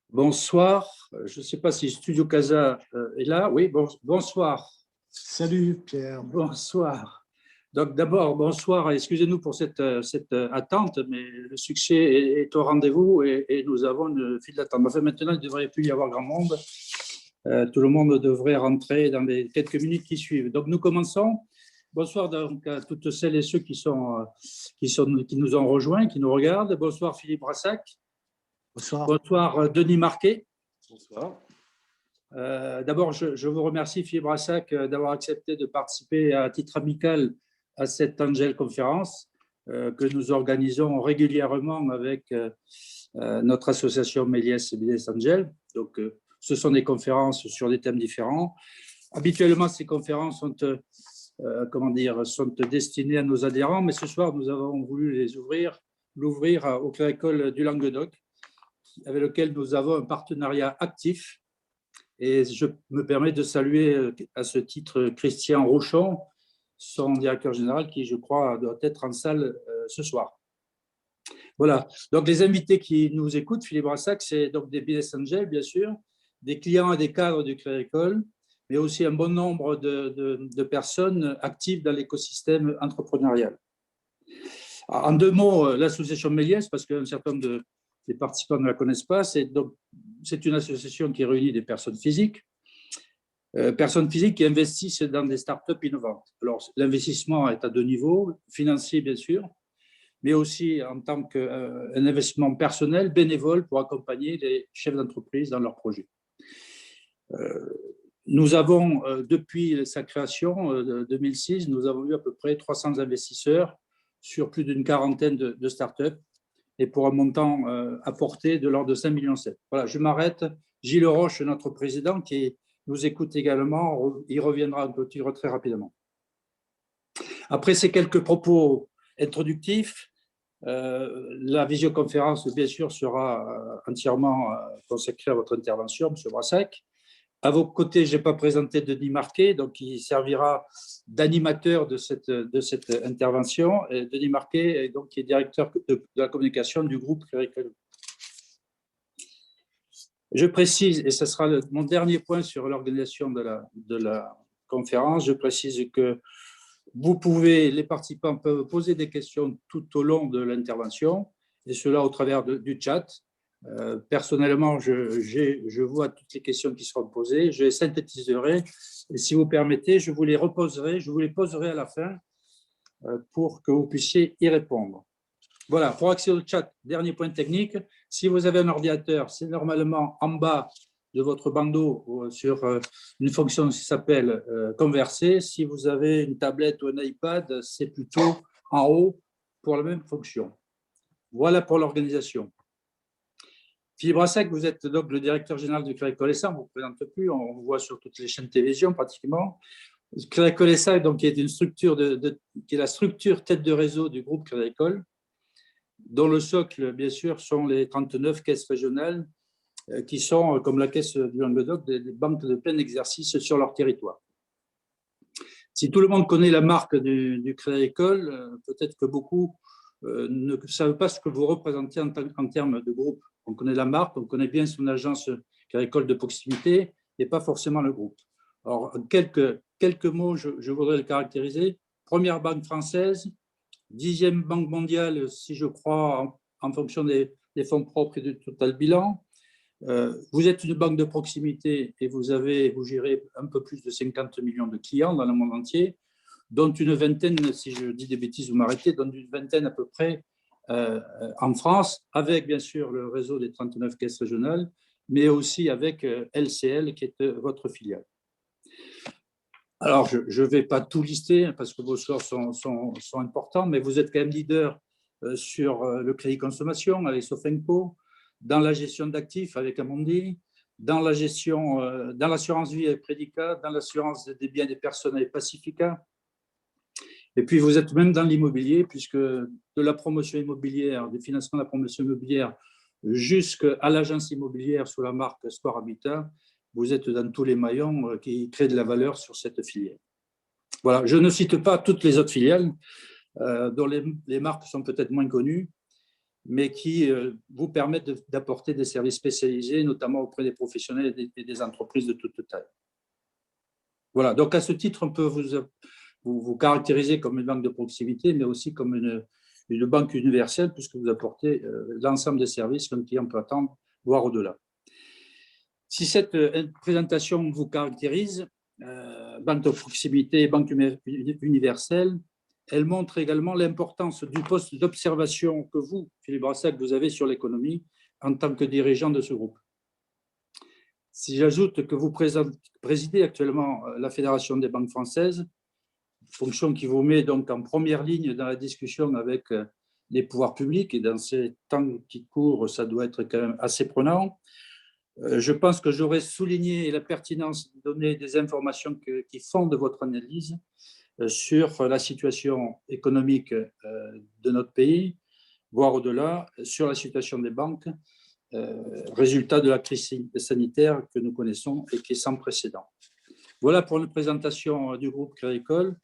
Bonsoir. Je ne sais pas si Studio Casa est là. Oui, bonsoir. Salut Pierre. Bonsoir. Donc d'abord, bonsoir. Excusez-nous pour cette attente, mais le succès est au rendez-vous et nous avons une file d'attente. Enfin, maintenant, il ne devrait plus y avoir grand monde. Tout le monde devrait rentrer dans les quelques minutes qui suivent. Donc nous commençons. Bonsoir donc à toutes celles et ceux qui nous ont rejoints, qui nous regardent. Bonsoir Philippe Brassac. Bonsoir. Bonsoir Denis Marquet. Bonsoir. D'abord, je vous remercie, Philippe Brassac, d'avoir accepté de participer à titre amical à cette Angel conférence que nous organisons régulièrement avec notre association Méliès et Business Angel. Donc, ce sont des conférences sur des thèmes différents. Habituellement, ces conférences sont destinées à nos adhérents, mais ce soir, nous avons voulu l'ouvrir au Crédit du Languedoc, avec lequel nous avons un partenariat actif. Et je me permets de saluer à ce titre Christian Rochon, son directeur général, qui, je crois, doit être en salle ce soir. Voilà. Donc, les invités qui nous écoutent, Philippe Brassac, c'est donc des business angels, bien sûr, des clients et des cadres du Crédit Agricole, mais aussi un bon nombre de personnes actives dans l'écosystème entrepreneurial. En deux mots, l'association Méliès, parce qu'un certain nombre des participants ne la connaissent pas, c'est une association qui réunit des personnes physiques qui investissent dans des startups innovantes. Alors, l'investissement est à deux niveaux, financier bien sûr, mais aussi en tant qu'un investissement personnel, bénévole, pour accompagner les chefs d'entreprise dans leurs projets. Nous avons, depuis sa création, 2006, nous avons eu à peu près 300 investisseurs sur plus d'une quarantaine de startups, et pour un montant apporté de l'ordre de 5,7 millions. Voilà, je m'arrête. Gilles Roche, notre président, qui nous écoute également, il reviendra en clôture très rapidement. Après ces quelques propos introductifs, la visioconférence, bien sûr, sera entièrement consacrée à votre intervention, M. Brassac. À vos côtés, je n'ai pas présenté Denis Marquet, donc il servira d'animateur de cette intervention. Et Denis Marquet, donc, qui est directeur de la communication du groupe Crédit Agricole. Je précise, et ce sera mon dernier point sur l'organisation de la conférence, je précise que les participants peuvent poser des questions tout au long de l'intervention, et cela au travers du chat. Personnellement, je vois toutes les questions qui seront posées, je les synthétiserai et si vous permettez, je vous les poserai à la fin pour que vous puissiez y répondre. Voilà, pour accéder au chat, dernier point technique, si vous avez un ordinateur, c'est normalement en bas de votre bandeau sur une fonction qui s'appelle converser. Si vous avez une tablette ou un iPad, c'est plutôt en haut pour la même fonction. Voilà pour l'organisation. Philippe Brassac, vous êtes donc le directeur général du Crédit Agricole SA, on ne vous présente plus, on vous voit sur toutes les chaînes de télévision pratiquement. Le Crédit Agricole SA, donc, qui est une structure qui est la structure tête de réseau du groupe Crédit Agricole, dont le socle, bien sûr, sont les 39 caisses régionales qui sont, comme la caisse du Languedoc, des banques de plein exercice sur leur territoire. Si tout le monde connaît la marque du Crédit Agricole, peut-être que beaucoup ne savent pas ce que vous représentez en termes de groupe. On connaît la marque, on connaît bien son agence agricole de proximité, et pas forcément le groupe. Alors, quelques mots, je voudrais le caractériser. Première banque française, 10e banque mondiale, si je crois, en fonction des fonds propres et du total bilan. Vous êtes une banque de proximité et vous gérez un peu plus de 50 millions de clients dans le monde entier, dont une vingtaine, si je dis des bêtises, vous m'arrêtez, dont une vingtaine à peu près en France, avec bien sûr le réseau des 39 caisses régionales, mais aussi avec LCL, qui est votre filiale. Alors, je ne vais pas tout lister parce que vos scores sont importants, mais vous êtes quand même leader sur le crédit consommation avec Sofenco, dans la gestion d'actifs avec Amundi, dans l'assurance vie avec Predica, dans l'assurance des biens des personnes avec Pacifica. Et puis, vous êtes même dans l'immobilier, puisque de la promotion immobilière, du financement de la promotion immobilière, jusqu'à l'agence immobilière sous la marque Sport Habitat, vous êtes dans tous les maillons qui créent de la valeur sur cette filière. Voilà, je ne cite pas toutes les autres filiales, dont les marques sont peut-être moins connues, mais qui vous permettent d'apporter des services spécialisés, notamment auprès des professionnels et des entreprises de toute taille. Voilà, donc à ce titre, on peut vous caractériser comme une banque de proximité, mais aussi comme une banque universelle, puisque vous apportez l'ensemble des services qu'un client peut attendre, voire au-delà. Si cette présentation vous caractérise, banque de proximité et banque universelle, elle montre également l'importance du poste d'observation que vous, Philippe Brassac, vous avez sur l'économie en tant que dirigeant de ce groupe. Si j'ajoute que vous présidez actuellement la Fédération des banques françaises, fonction qui vous met donc en première ligne dans la discussion avec les pouvoirs publics, et dans ces temps qui courent, ça doit être quand même assez prenant. Je pense que j'aurais souligné la pertinence de donner des informations qui fondent votre analyse sur la situation économique de notre pays, voire au-delà, sur la situation des banques, résultat de la crise sanitaire que nous connaissons et qui est sans précédent. Voilà pour la présentation du groupe Crédit Agricole.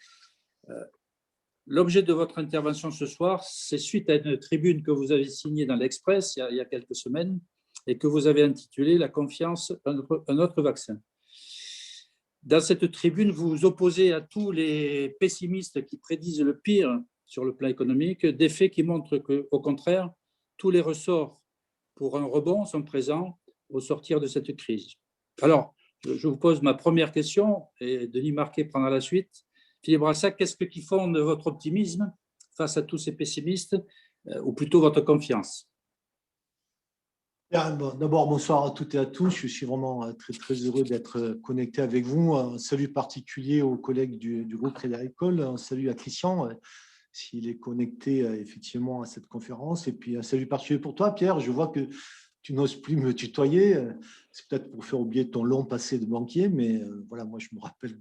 L'objet de votre intervention ce soir, c'est suite à une tribune que vous avez signée dans l'Express il y a quelques semaines et que vous avez intitulée « La confiance, un autre vaccin ». Dans cette tribune, vous vous opposez à tous les pessimistes qui prédisent le pire sur le plan économique, des faits qui montrent qu'au contraire, tous les ressorts pour un rebond sont présents au sortir de cette crise. Alors, je vous pose ma première question et Denis Marquet prendra la suite. Philippe Brassac, qu'est-ce qui fonde votre optimisme face à tous ces pessimistes, ou plutôt votre confiance? D'abord, bonsoir à toutes et à tous. Je suis vraiment très, très heureux d'être connecté avec vous. Un salut particulier aux collègues du groupe Crédit Agricole. Un salut à Christian, s'il est connecté effectivement à cette conférence. Et puis, un salut particulier pour toi, Pierre. Je vois que tu n'oses plus me tutoyer. C'est peut-être pour faire oublier ton long passé de banquier, mais voilà, moi, je me rappelle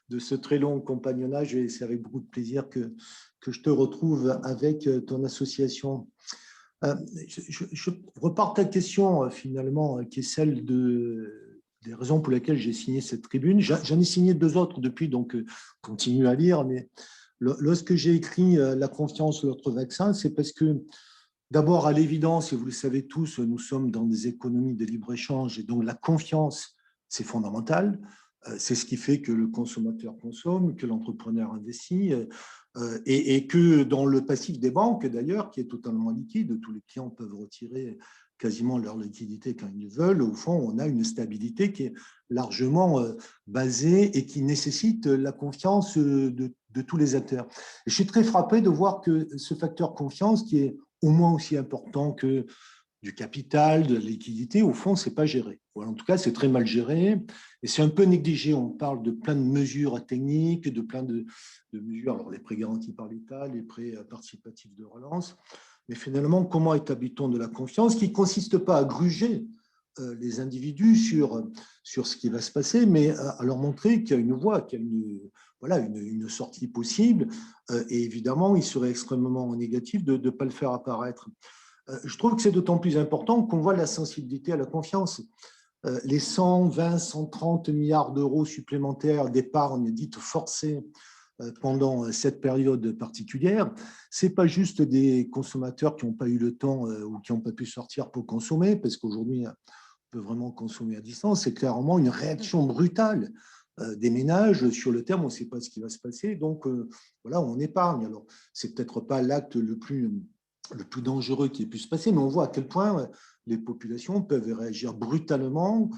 de ce très long compagnonnage et c'est avec beaucoup de plaisir que je te retrouve avec ton association. Je repars ta question finalement, qui est celle des raisons pour lesquelles j'ai signé cette tribune. J'en ai signé 2 autres depuis, donc continue à lire. Mais lorsque j'ai écrit La confiance ou l'autre vaccin, c'est parce que d'abord, à l'évidence, et vous le savez tous, nous sommes dans des économies de libre-échange et donc la confiance, c'est fondamental. C'est ce qui fait que le consommateur consomme, que l'entrepreneur investit, et que dans le passif des banques, d'ailleurs, qui est totalement liquide, tous les clients peuvent retirer quasiment leur liquidité quand ils le veulent. Au fond, on a une stabilité qui est largement basée et qui nécessite la confiance de tous les acteurs. Et je suis très frappé de voir que ce facteur confiance, qui est au moins aussi important que du capital, de la liquidité, au fond, ce n'est pas géré. Voilà, en tout cas, c'est très mal géré et c'est un peu négligé. On parle de plein de mesures techniques, de plein de mesures, alors les prêts garantis par l'État, les prêts participatifs de relance, mais finalement, comment établit-on de la confiance qui ne consiste pas à gruger les individus sur ce qui va se passer, mais à leur montrer qu'il y a une voie, qu'il y a une sortie possible, et évidemment, il serait extrêmement négatif de ne pas le faire apparaître. Je trouve que c'est d'autant plus important qu'on voit la sensibilité à la confiance. Les 120, 130 milliards d'euros supplémentaires d'épargne dite forcée pendant cette période particulière, ce n'est pas juste des consommateurs qui n'ont pas eu le temps ou qui n'ont pas pu sortir pour consommer, parce qu'aujourd'hui, on peut vraiment consommer à distance. C'est clairement une réaction brutale des ménages. Sur le terme, on ne sait pas ce qui va se passer. Donc, voilà, on épargne. Alors, ce n'est peut-être pas l'acte le plus dangereux qui ait pu se passer, mais on voit à quel point les populations peuvent réagir brutalement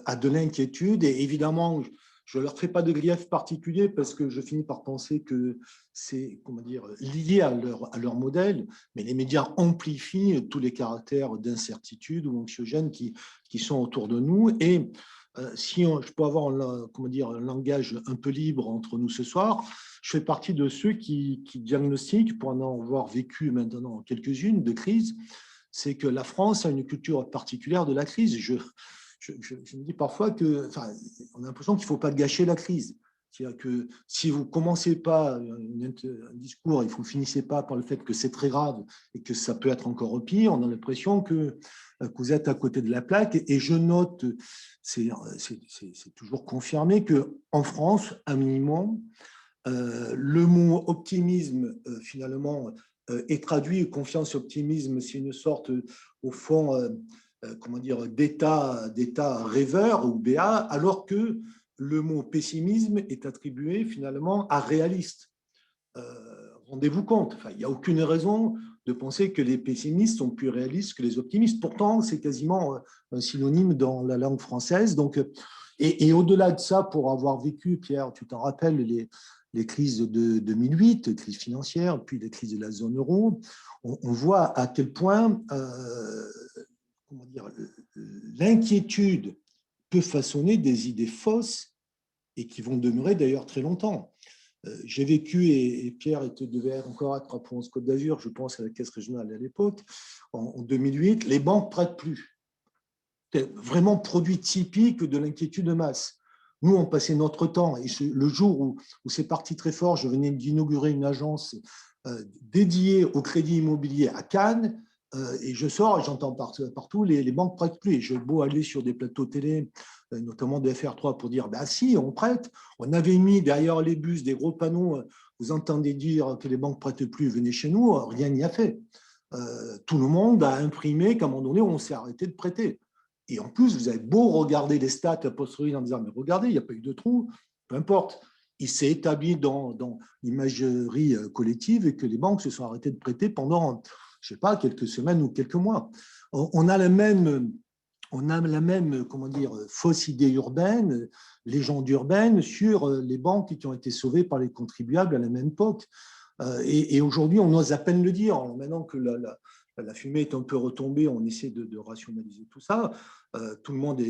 à de l'inquiétude. Et évidemment, je ne leur fais pas de grief particulier parce que je finis par penser que c'est lié à leur modèle, mais les médias amplifient tous les caractères d'incertitude ou anxiogènes qui sont autour de nous. Et si je peux avoir un langage un peu libre entre nous ce soir, je fais partie de ceux qui diagnostiquent, pour en avoir vécu maintenant quelques-unes de crises, c'est que la France a une culture particulière de la crise. Je me dis parfois qu'on a l'impression qu'il ne faut pas gâcher la crise. C'est-à-dire que si vous ne commencez pas un discours et que vous ne finissez pas par le fait que c'est très grave et que ça peut être encore pire, on a l'impression que vous êtes à côté de la plaque. Et je note, c'est toujours confirmé qu'en France, un minimum, le mot optimisme, finalement, est traduit, confiance, optimisme, c'est une sorte, au fond, comment dire, d'état rêveur ou béat, alors que le mot pessimisme est attribué finalement à réaliste. Rendez-vous compte, enfin, il n'y a aucune raison de penser que les pessimistes sont plus réalistes que les optimistes. Pourtant, c'est quasiment un synonyme dans la langue française. Donc, et au-delà de ça, pour avoir vécu, Pierre, tu t'en rappelles, les crises de 2008, crise financière, puis les crises de la zone euro, on voit à quel point comment dire, l'inquiétude peut façonner des idées fausses et qui vont demeurer d'ailleurs très longtemps. J'ai vécu, et Pierre devait encore être à Provence-Côte d'Azur, je pense à la Caisse régionale à l'époque, en 2008, les banques prêtent plus. C'est vraiment produit typique de l'inquiétude de masse. Nous, on passait notre temps, et le jour où c'est parti très fort, je venais d'inaugurer une agence dédiée au crédit immobilier à Cannes, et je sors et j'entends partout les banques prêtent plus. Et j'ai beau aller sur des plateaux télé, notamment de FR3, pour dire bah si, on prête. On avait mis derrière les bus des gros panneaux, vous entendez dire que les banques prêtent plus, venez chez nous, rien n'y a fait. Tout le monde a imprimé qu'à un moment donné, on s'est arrêté de prêter. Et en plus, vous avez beau regarder les stats a posteriori en disant mais regardez, il n'y a pas eu de trou, peu importe. Il s'est établi dans l'imagerie collective que les banques se sont arrêtées de prêter pendant, je ne sais pas, quelques semaines ou quelques mois. On a la même, comment dire, fausse idée urbaine, légende urbaine sur les banques qui ont été sauvées par les contribuables à la même époque. Et aujourd'hui, on ose à peine le dire. Alors maintenant que la fumée est un peu retombée, on essaie de rationaliser tout ça. Tout le monde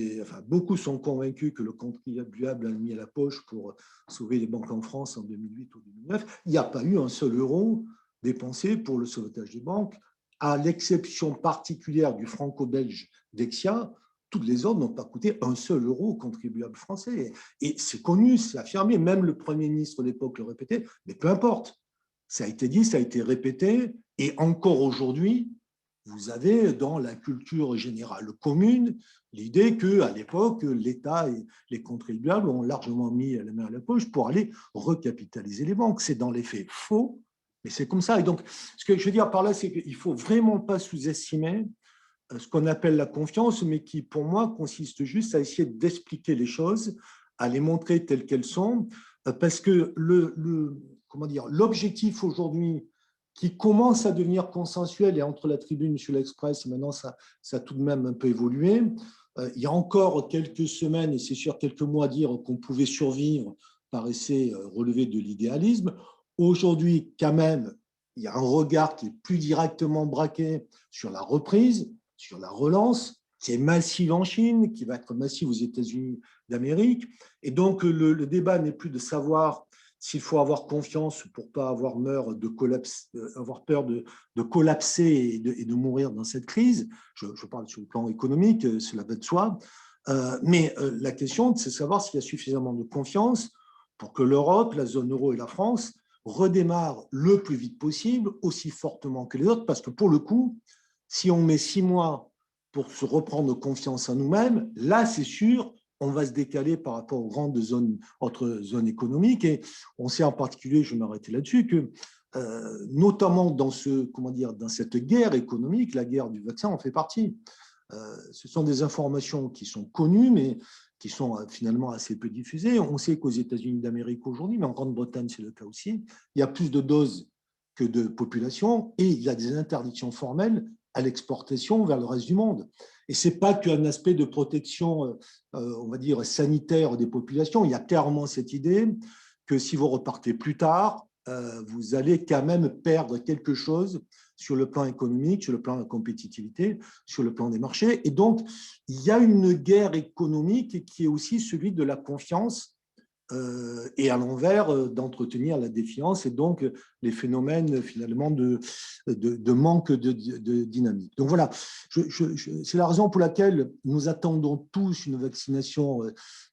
beaucoup sont convaincus que le contribuable a mis à la poche pour sauver les banques en France en 2008 ou 2009. Il n'y a pas eu un seul euro dépensé pour le sauvetage des banques, à l'exception particulière du franco-belge Dexia. Toutes les autres n'ont pas coûté un seul euro aux contribuables français. Et c'est connu, c'est affirmé, même le Premier ministre de l'époque le répétait, mais peu importe. Ça a été dit, ça a été répété, et encore aujourd'hui, vous avez dans la culture générale commune l'idée qu'à l'époque, l'État et les contribuables ont largement mis la main à la poche pour aller recapitaliser les banques. C'est dans les faits faux, mais c'est comme ça. Et donc, ce que je veux dire par là, c'est qu'il ne faut vraiment pas sous-estimer ce qu'on appelle la confiance, mais qui, pour moi, consiste juste à essayer d'expliquer les choses, à les montrer telles qu'elles sont, parce que comment dire, l'objectif aujourd'hui qui commence à devenir consensuel, et entre la Tribune, sur l'Express, maintenant ça a tout de même un peu évolué. Il y a encore quelques semaines, et c'est sûr quelques mois, dire qu'on pouvait survivre paraissait relever de l'idéalisme. Aujourd'hui, quand même, il y a un regard qui est plus directement braqué sur la reprise, sur la relance, qui est massive en Chine, qui va être massive aux États-Unis d'Amérique. Et donc, le débat n'est plus de savoir s'il faut avoir confiance pour ne pas avoir avoir peur de collapser et de mourir dans cette crise. Je parle sur le plan économique, cela va de soi. Mais la question, c'est de savoir s'il y a suffisamment de confiance pour que l'Europe, la zone euro et la France redémarrent le plus vite possible, aussi fortement que les autres, parce que pour le coup, si on met 6 mois pour se reprendre confiance en nous-mêmes, là, c'est sûr, on va se décaler par rapport aux grandes autres zones économiques. Et on sait en particulier, je vais m'arrêter là-dessus, que notamment dans cette guerre économique, la guerre du vaccin en fait partie. Ce sont des informations qui sont connues, mais qui sont finalement assez peu diffusées. On sait qu'aux États-Unis d'Amérique aujourd'hui, mais en Grande-Bretagne, c'est le cas aussi, il y a plus de doses que de population et il y a des interdictions formelles à l'exportation vers le reste du monde. Et ce n'est pas qu'un aspect de protection, on va dire, sanitaire des populations. Il y a clairement cette idée que si vous repartez plus tard, vous allez quand même perdre quelque chose sur le plan économique, sur le plan de la compétitivité, sur le plan des marchés. Et donc, il y a une guerre économique qui est aussi celui de la confiance et à l'envers d'entretenir la défiance et donc les phénomènes finalement de manque de dynamique. Donc voilà, c'est la raison pour laquelle nous attendons tous une vaccination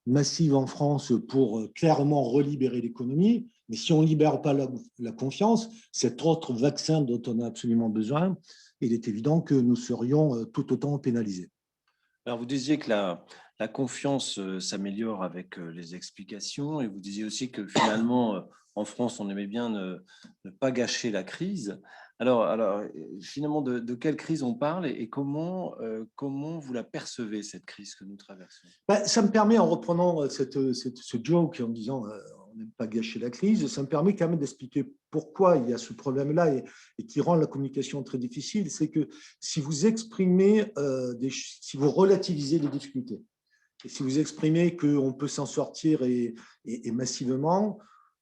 massive en France pour clairement relibérer l'économie. Mais si on ne libère pas la confiance, cet autre vaccin dont on a absolument besoin, il est évident que nous serions tout autant pénalisés. Alors, vous disiez que la confiance s'améliore avec les explications et vous disiez aussi que finalement, en France, on aimait bien ne pas gâcher la crise. Alors, finalement, de quelle crise on parle et comment vous la percevez, cette crise que nous traversons? Ça me permet, en reprenant ce joke en disant on n'aime pas gâcher la crise, ça me permet quand même d'expliquer pourquoi il y a ce problème-là et qui rend la communication très difficile. C'est que si vous exprimez, si vous relativisez les difficultés, et si vous exprimez qu'on peut s'en sortir et massivement,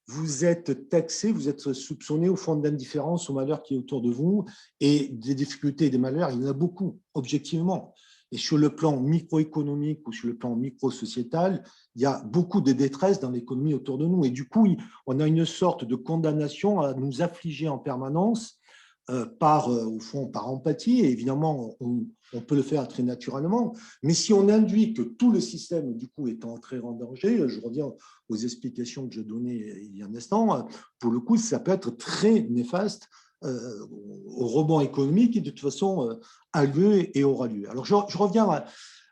vous êtes taxé, vous êtes soupçonné au fond d'indifférence au malheur qui est autour de vous. Et des difficultés et des malheurs, il y en a beaucoup, objectivement. Et sur le plan microéconomique ou sur le plan micro-sociétal, il y a beaucoup de détresse dans l'économie autour de nous. Et du coup, on a une sorte de condamnation à nous affliger en permanence au fond, par empathie. Et évidemment, on peut le faire très naturellement. Mais si on induit que tout le système, du coup, est entré en danger, je reviens aux explications que je donnais il y a un instant, pour le coup, ça peut être très néfaste au rebond économique qui, de toute façon, a lieu et aura lieu. Alors, je reviens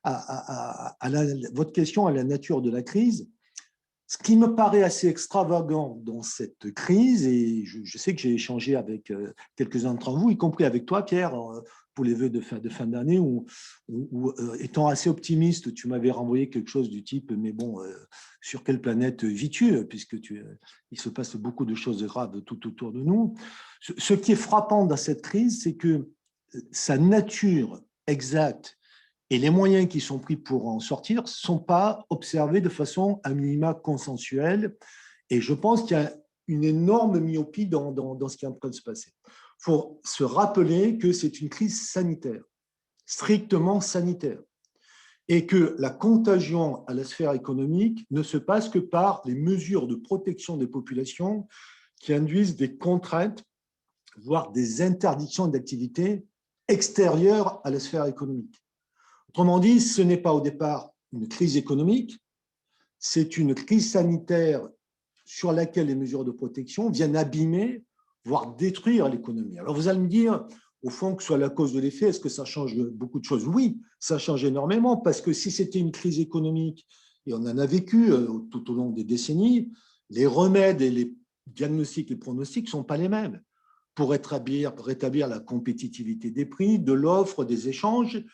à votre question, à la nature de la crise. Ce qui me paraît assez extravagant dans cette crise, et je sais que j'ai échangé avec quelques-uns d'entre vous, y compris avec toi, Pierre, pour les vœux de fin d'année, où étant assez optimiste, tu m'avais renvoyé quelque chose du type, mais bon, sur quelle planète vis-tu, puisque il se passe beaucoup de choses graves tout autour de nous. Ce qui est frappant dans cette crise, c'est que sa nature exacte et les moyens qui sont pris pour en sortir ne sont pas observés de façon à minima consensuelle. Et je pense qu'il y a une énorme myopie dans ce qui est en train de se passer. Il faut se rappeler que c'est une crise sanitaire, strictement sanitaire, et que la contagion à la sphère économique ne se passe que par les mesures de protection des populations qui induisent des contraintes, voire des interdictions d'activité extérieures à la sphère économique. Autrement dit, ce n'est pas au départ une crise économique, c'est une crise sanitaire sur laquelle les mesures de protection viennent abîmer, voire détruire l'économie. Alors vous allez me dire, au fond, que ce soit la cause de l'effet, est-ce que ça change beaucoup de choses? Oui, ça change énormément, parce que si c'était une crise économique, et on en a vécu tout au long des décennies, les remèdes et les diagnostics et pronostics ne sont pas les mêmes. Pour rétablir la compétitivité des prix, de l'offre, des échanges,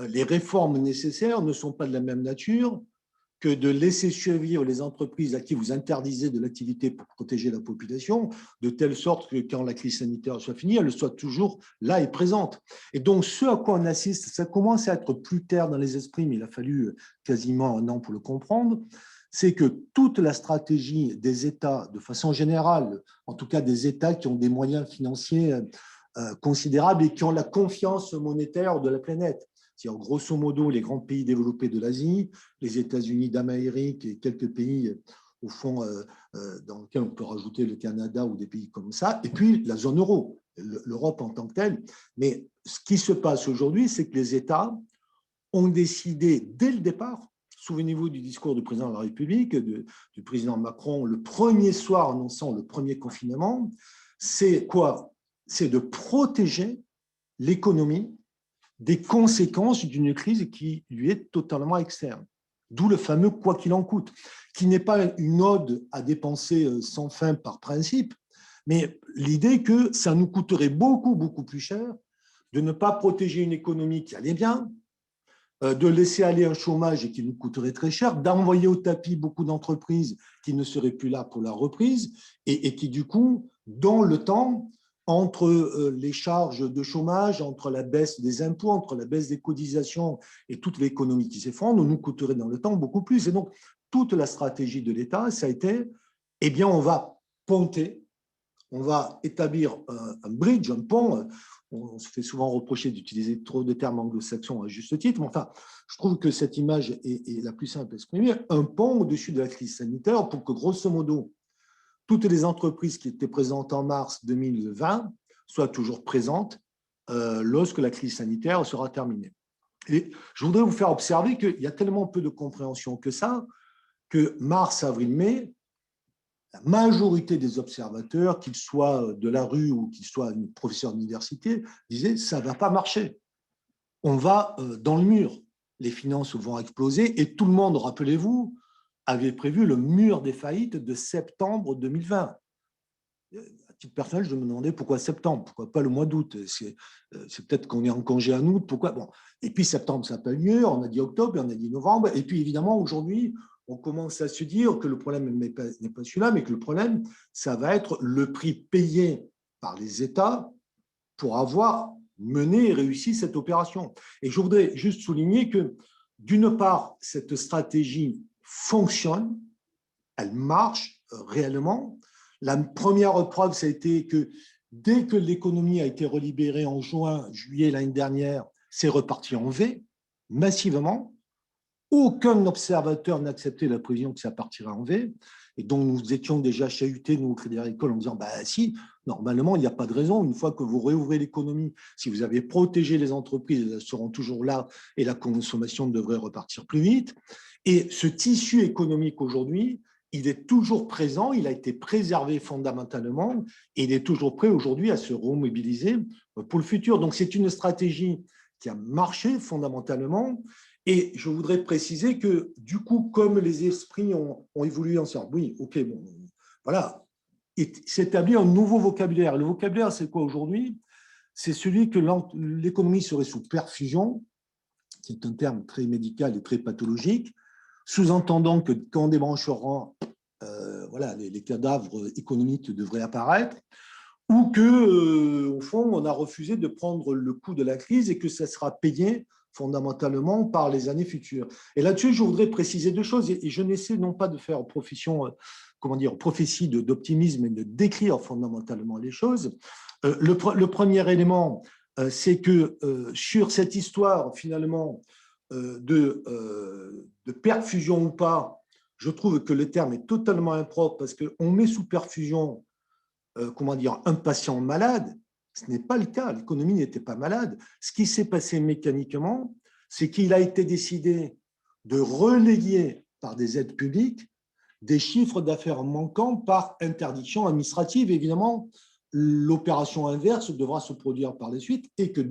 les réformes nécessaires ne sont pas de la même nature que de laisser survivre les entreprises à qui vous interdisez de l'activité pour protéger la population, de telle sorte que quand la crise sanitaire soit finie, elle soit toujours là et présente. Et donc, ce à quoi on assiste, ça commence à être plus clair dans les esprits, mais il a fallu quasiment un an pour le comprendre, c'est que toute la stratégie des États, de façon générale, en tout cas des États qui ont des moyens financiers considérables et qui ont la confiance monétaire de la planète, c'est-à-dire grosso modo les grands pays développés de l'Asie, les États-Unis d'Amérique et quelques pays au fond dans lesquels on peut rajouter le Canada ou des pays comme ça, et puis la zone euro, l'Europe en tant que telle. Mais ce qui se passe aujourd'hui, c'est que les États ont décidé dès le départ, souvenez-vous du discours du président de la République, du président Macron, le premier soir annonçant le premier confinement, c'est quoi? C'est de protéger l'économie des conséquences d'une crise qui lui est totalement externe. D'où le fameux « quoi qu'il en coûte », qui n'est pas une ode à dépenser sans fin par principe, mais l'idée que ça nous coûterait beaucoup, beaucoup plus cher de ne pas protéger une économie qui allait bien, de laisser aller un chômage et qui nous coûterait très cher, d'envoyer au tapis beaucoup d'entreprises qui ne seraient plus là pour la reprise et qui, du coup, dans le temps, entre les charges de chômage, entre la baisse des impôts, entre la baisse des cotisations et toute l'économie qui s'effondre, nous coûterait dans le temps beaucoup plus. Et donc, toute la stratégie de l'État, ça a été, eh bien, on va ponter, on va établir un bridge, un pont. On se fait souvent reprocher d'utiliser trop de termes anglo-saxons à juste titre, mais enfin, je trouve que cette image est la plus simple à exprimer, un pont au-dessus de la crise sanitaire pour que, grosso modo, toutes les entreprises qui étaient présentes en mars 2020 soient toujours présentes lorsque la crise sanitaire sera terminée. Et je voudrais vous faire observer qu'il y a tellement peu de compréhension que ça, que mars, avril, mai, la majorité des observateurs, qu'ils soient de la rue ou qu'ils soient professeurs d'université, disaient « ça ne va pas marcher, on va dans le mur, les finances vont exploser » et tout le monde, rappelez-vous, avait prévu le mur des faillites de septembre 2020. titre personnel, je me demandais pourquoi septembre, pourquoi pas le mois d'août. C'est peut-être qu'on est en congé en août, pourquoi bon. Et puis septembre, ça n'a pas eu lieu, on a dit octobre, on a dit novembre. Et puis évidemment, aujourd'hui, on commence à se dire que le problème n'est pas celui-là, mais que le problème, ça va être le prix payé par les États pour avoir mené et réussi cette opération. Et je voudrais juste souligner que, d'une part, cette stratégie fonctionne, elle marche réellement. La première preuve, ça a été que dès que l'économie a été relibérée en juin, juillet l'année dernière, c'est reparti en V, massivement. Aucun observateur n'acceptait la prévision que ça partirait en V. Et donc, nous étions déjà chahutés, nous, au Crédit Agricole, en disant, si, normalement, il n'y a pas de raison. Une fois que vous réouvrez l'économie, si vous avez protégé les entreprises, elles seront toujours là et la consommation devrait repartir plus vite. Et ce tissu économique aujourd'hui, il est toujours présent, il a été préservé fondamentalement et il est toujours prêt aujourd'hui à se remobiliser pour le futur. Donc, c'est une stratégie qui a marché fondamentalement. Et je voudrais préciser que, du coup, comme les esprits ont évolué ensemble, oui, ok, bon, voilà, s'établit un nouveau vocabulaire. Le vocabulaire, c'est quoi aujourd'hui? C'est celui que l'économie serait sous perfusion, qui est un terme très médical et très pathologique, sous-entendant que quand on débranchera, voilà, les cadavres économiques devraient apparaître, ou que, au fond, on a refusé de prendre le coût de la crise et que ça sera payé fondamentalement par les années futures. Et là-dessus, je voudrais préciser deux choses, et je n'essaie non pas de faire prophétie d'optimisme et de décrire fondamentalement les choses. Le premier élément, c'est que sur cette histoire, finalement, de perfusion ou pas, je trouve que le terme est totalement impropre parce qu'on met sous perfusion un patient malade. Ce n'est pas le cas, l'économie n'était pas malade. Ce qui s'est passé mécaniquement, c'est qu'il a été décidé de reléguer par des aides publiques des chiffres d'affaires manquants par interdiction administrative. Évidemment, l'opération inverse devra se produire par la suite et que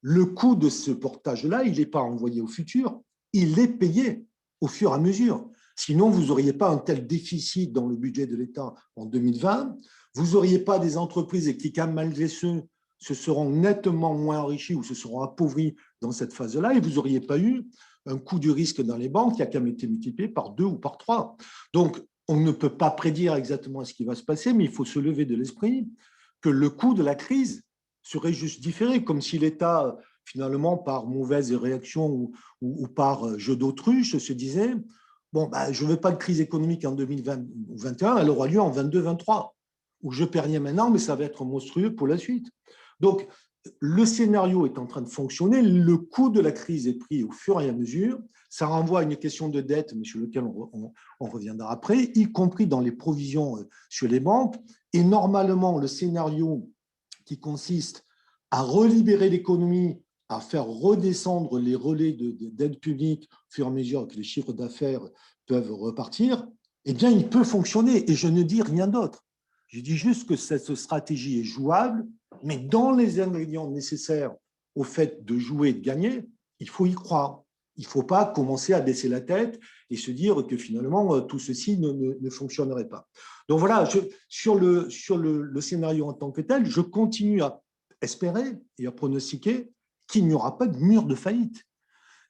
le coût de ce portage-là, il n'est pas envoyé au futur, il est payé au fur et à mesure. Sinon, vous n'auriez pas un tel déficit dans le budget de l'État en 2020. Vous n'auriez pas des entreprises qui, malgré ce, se seront nettement moins enrichies ou se seront appauvries dans cette phase-là. Et vous n'auriez pas eu un coût du risque dans les banques qui a quand même été multiplié par 2 ou par 3. Donc, on ne peut pas prédire exactement ce qui va se passer, mais il faut se lever de l'esprit que le coût de la crise serait juste différé, comme si l'État, finalement, par mauvaise réaction ou par jeu d'autruche, se disait je ne veux pas de crise économique en 2021, elle aura lieu en 2022-2023, où je ne perds rien maintenant, mais ça va être monstrueux pour la suite. Donc, le scénario est en train de fonctionner, le coût de la crise est pris au fur et à mesure, ça renvoie à une question de dette, mais sur laquelle on reviendra après, y compris dans les provisions sur les banques, et normalement, le scénario qui consiste à relibérer l'économie, à faire redescendre les relais d'aide publique au fur et à mesure que les chiffres d'affaires peuvent repartir, eh bien, il peut fonctionner. Et je ne dis rien d'autre. Je dis juste que cette stratégie est jouable, mais dans les ingrédients nécessaires au fait de jouer et de gagner, il faut y croire. Il ne faut pas commencer à baisser la tête et se dire que finalement, tout ceci ne fonctionnerait pas. Donc voilà, sur le scénario en tant que tel, je continue à espérer et à pronostiquer qu'il n'y aura pas de mur de faillite.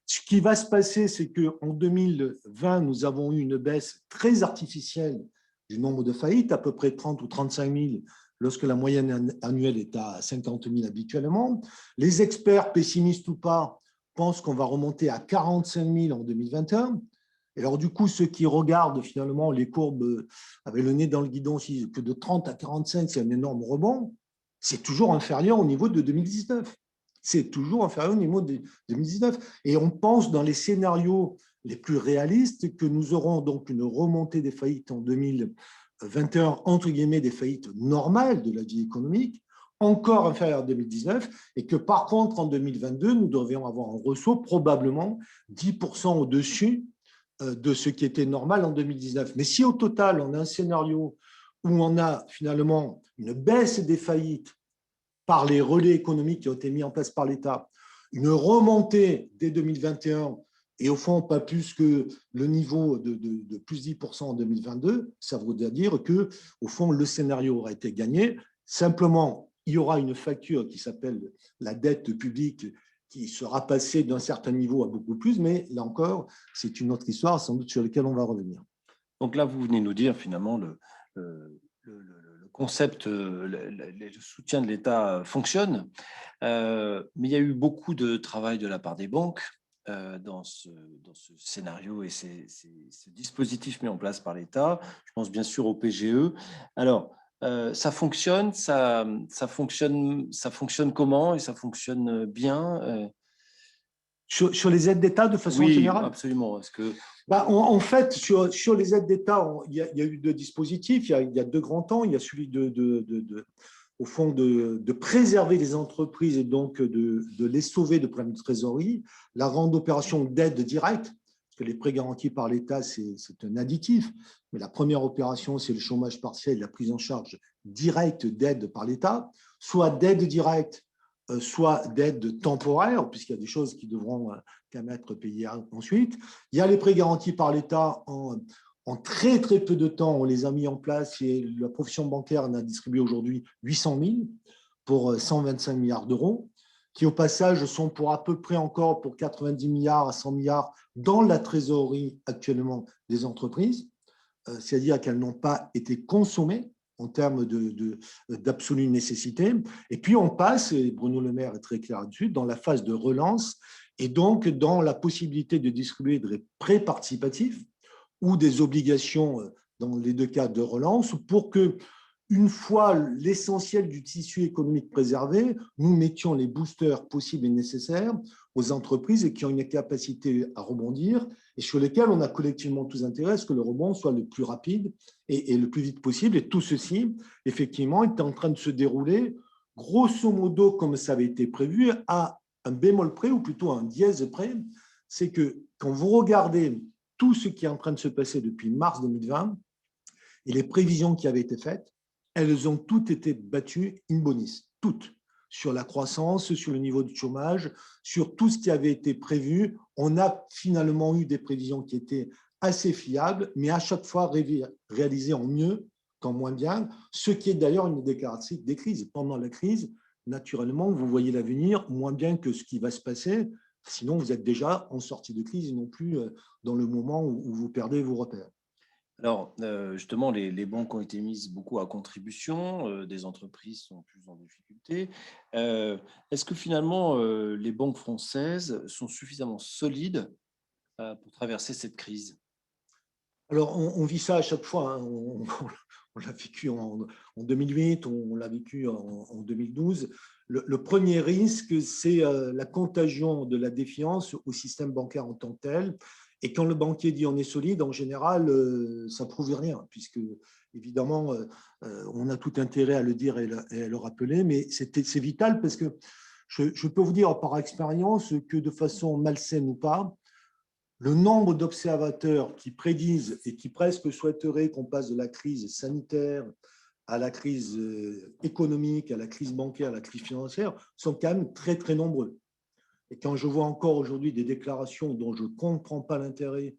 Ce qui va se passer, c'est qu'en 2020, nous avons eu une baisse très artificielle du nombre de faillites, à peu près 30 ou 35 000, lorsque la moyenne annuelle est à 50 000 habituellement. Les experts, pessimistes ou pas, pensent qu'on va remonter à 45 000 en 2021. Et alors, du coup, ceux qui regardent finalement les courbes avec le nez dans le guidon, que de 30 à 45, c'est un énorme rebond, c'est toujours inférieur au niveau de 2019. C'est toujours inférieur au niveau de 2019. Et on pense dans les scénarios les plus réalistes que nous aurons donc une remontée des faillites en 2021, entre guillemets, des faillites normales de la vie économique, encore inférieure à 2019, et que par contre, en 2022, nous devrions avoir un ressaut probablement 10% au-dessus de ce qui était normal en 2019. Mais si au total, on a un scénario où on a finalement une baisse des faillites par les relais économiques qui ont été mis en place par l'État, une remontée dès 2021 Et au fond, pas plus que le niveau de plus 10% en 2022, ça voudrait dire que, au fond, le scénario aura été gagné. Simplement, il y aura une facture qui s'appelle la dette publique qui sera passée d'un certain niveau à beaucoup plus, mais là encore, c'est une autre histoire, sans doute sur laquelle on va revenir. Donc là, vous venez nous dire finalement le concept, le soutien de l'État fonctionne, mais il y a eu beaucoup de travail de la part des banques dans ce scénario et ces dispositifs mis en place par l'État. Je pense bien sûr au PGE. Alors, ça fonctionne comment et ça fonctionne bien Sur les aides d'État, de façon Oui, générale? absolument. Est-ce que En fait, sur les aides d'État, il y a eu deux dispositifs. Il y a deux grands temps. Il y a celui au fond, de préserver les entreprises et donc de les sauver de problèmes de trésorerie. La grande opération d'aide directe, parce que les prêts garantis par l'État, c'est un additif. Mais la première opération, c'est le chômage partiel, la prise en charge directe d'aide par l'État, soit d'aide directe, soit d'aide temporaire, puisqu'il y a des choses qui devront quand même être payées ensuite. Il y a les prêts garantis par l'État en très, très peu de temps. On les a mis en place et la profession bancaire en a distribué aujourd'hui 800 000 pour 125 milliards d'euros, qui au passage sont pour à peu près encore pour 90 milliards à 100 milliards dans la trésorerie actuellement des entreprises, c'est-à-dire qu'elles n'ont pas été consommées en termes d'absolue nécessité. Et puis, on passe, et Bruno Le Maire est très clair là-dessus, dans la phase de relance et donc dans la possibilité de distribuer des prêts participatifs ou des obligations dans les deux cas de relance pour que, une fois l'essentiel du tissu économique préservé, nous mettions les boosters possibles et nécessaires aux entreprises et qui ont une capacité à rebondir et sur lesquelles on a collectivement tous intérêt à ce que le rebond soit le plus rapide et le plus vite possible. Et tout ceci, effectivement, est en train de se dérouler, grosso modo, comme ça avait été prévu, à un bémol près, ou plutôt un dièse près. C'est que quand vous regardez tout ce qui est en train de se passer depuis mars 2020 et les prévisions qui avaient été faites, elles ont toutes été battues in bonis, toutes, sur la croissance, sur le niveau du chômage, sur tout ce qui avait été prévu. On a finalement eu des prévisions qui étaient assez fiables, mais à chaque fois réalisées en mieux qu'en moins bien, ce qui est d'ailleurs une des caractéristiques des crises. Pendant la crise, naturellement, vous voyez l'avenir moins bien que ce qui va se passer, sinon vous êtes déjà en sortie de crise et non plus dans le moment où vous perdez vos repères. Alors, justement, les banques ont été mises beaucoup à contribution, des entreprises sont plus en difficulté. Est-ce que finalement, les banques françaises sont suffisamment solides pour traverser cette crise? Alors, on vit ça à chaque fois. Hein. On l'a vécu en 2008, on l'a vécu en 2012. Le premier risque, c'est la contagion de la défiance au système bancaire en tant que tel. Et quand le banquier dit on est solide, en général, ça ne prouve rien, puisque évidemment, on a tout intérêt à le dire et à le rappeler, mais c'est vital parce que je peux vous dire par expérience que de façon malsaine ou pas, le nombre d'observateurs qui prédisent et qui presque souhaiteraient qu'on passe de la crise sanitaire à la crise économique, à la crise bancaire, à la crise financière, sont quand même très, très nombreux. Et quand je vois encore aujourd'hui des déclarations dont je ne comprends pas l'intérêt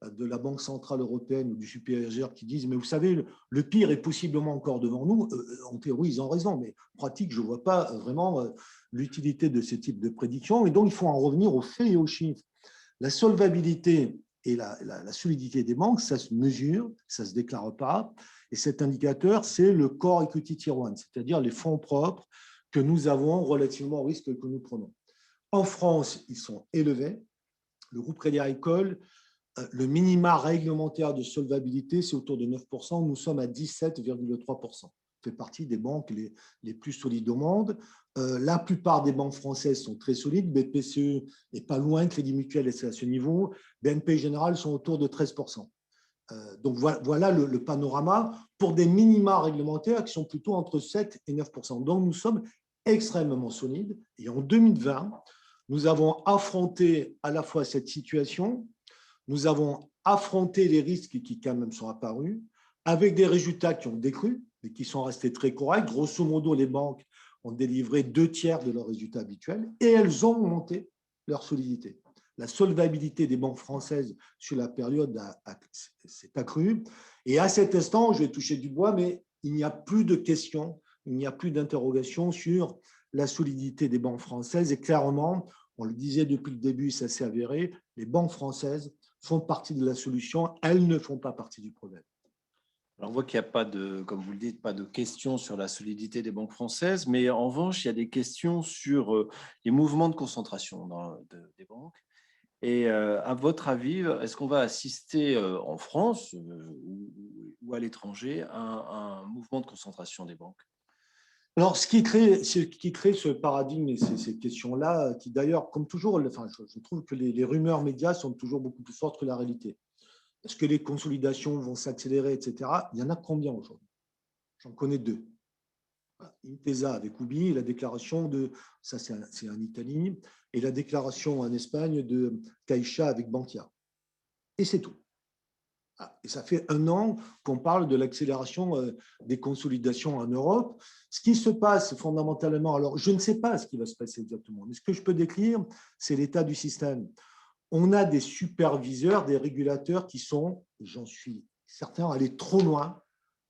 de la Banque centrale européenne ou du supérieur qui disent « mais vous savez, le pire est possiblement encore devant nous », en théorie, ils ont raison, mais en pratique, je ne vois pas vraiment l'utilité de ce type de prédiction. Et donc, il faut en revenir aux faits et aux chiffres. La solvabilité et la solidité des banques, ça se mesure, ça ne se déclare pas. Et cet indicateur, c'est le Core Equity Tier 1, c'est-à-dire les fonds propres que nous avons relativement au risque que nous prenons. En France, ils sont élevés. Le groupe Crédit Agricole, le minima réglementaire de solvabilité, c'est autour de 9%. Nous sommes à 17,3%. Fait partie des banques les plus solides au monde. La plupart des banques françaises sont très solides. BPCE n'est pas loin, Crédit Mutuel est à ce niveau. BNP Général sont autour de 13%. Donc voilà le panorama pour des minima réglementaires qui sont plutôt entre 7 et 9%. Donc nous sommes extrêmement solides. Et en 2020, nous avons affronté à la fois cette situation, nous avons affronté les risques qui quand même sont apparus, avec des résultats qui ont décru, mais qui sont restés très corrects. Grosso modo, les banques ont délivré 2 tiers de leurs résultats habituels et elles ont monté leur solidité. la solvabilité des banques françaises sur la période s'est accrue. Et à cet instant, je vais toucher du bois, mais il n'y a plus de questions, il n'y a plus d'interrogations sur la solidité des banques françaises. Et clairement, on le disait depuis le début, ça s'est avéré, les banques françaises font partie de la solution, elles ne font pas partie du problème. Alors, on voit qu'il n'y a pas de, comme vous le dites, pas de questions sur la solidité des banques françaises, mais en revanche, il y a des questions sur les mouvements de concentration des banques. Et à votre avis, est-ce qu'on va assister en France ou à l'étranger à un mouvement de concentration des banques? Alors, ce qui crée ce paradigme et ces questions-là, qui d'ailleurs, comme toujours, enfin, je trouve que les rumeurs médias sont toujours beaucoup plus fortes que la réalité. Est-ce que les consolidations vont s'accélérer, etc. Il y en a combien aujourd'hui? J'en connais deux. Intesa avec Ubi, la déclaration de, ça c'est en Italie, et la déclaration en Espagne de Caixa avec Bankia. Et c'est tout. Et ça fait 1 an qu'on parle de l'accélération des consolidations en Europe. Ce qui se passe fondamentalement, alors je ne sais pas ce qui va se passer exactement, mais ce que je peux décrire, c'est l'état du système. On a des superviseurs, des régulateurs qui sont, j'en suis certain, allés trop loin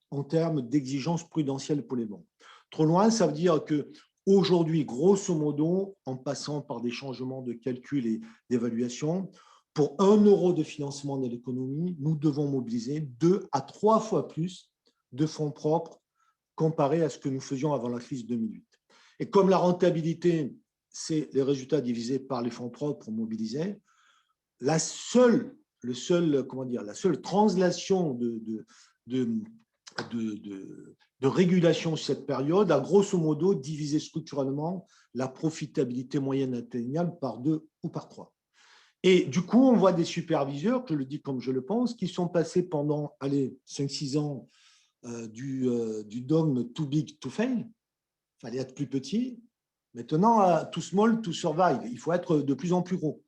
en termes d'exigences prudentielles pour les banques. Trop loin, ça veut dire qu'aujourd'hui, grosso modo, en passant par des changements de calcul et d'évaluation, pour 1 euro de financement de l'économie, nous devons mobiliser 2 à 3 fois plus de fonds propres comparé à ce que nous faisions avant la crise 2008. Et comme la rentabilité, c'est les résultats divisés par les fonds propres mobilisés, la seule translation de régulation sur cette période a grosso modo divisé structurellement la profitabilité moyenne atteignable par 2 ou par 3. Et du coup, on voit des superviseurs, je le dis comme je le pense, qui sont passés pendant 5-6 ans du dogme too big to fail, il fallait être plus petit. Maintenant, too small to survive, il faut être de plus en plus gros.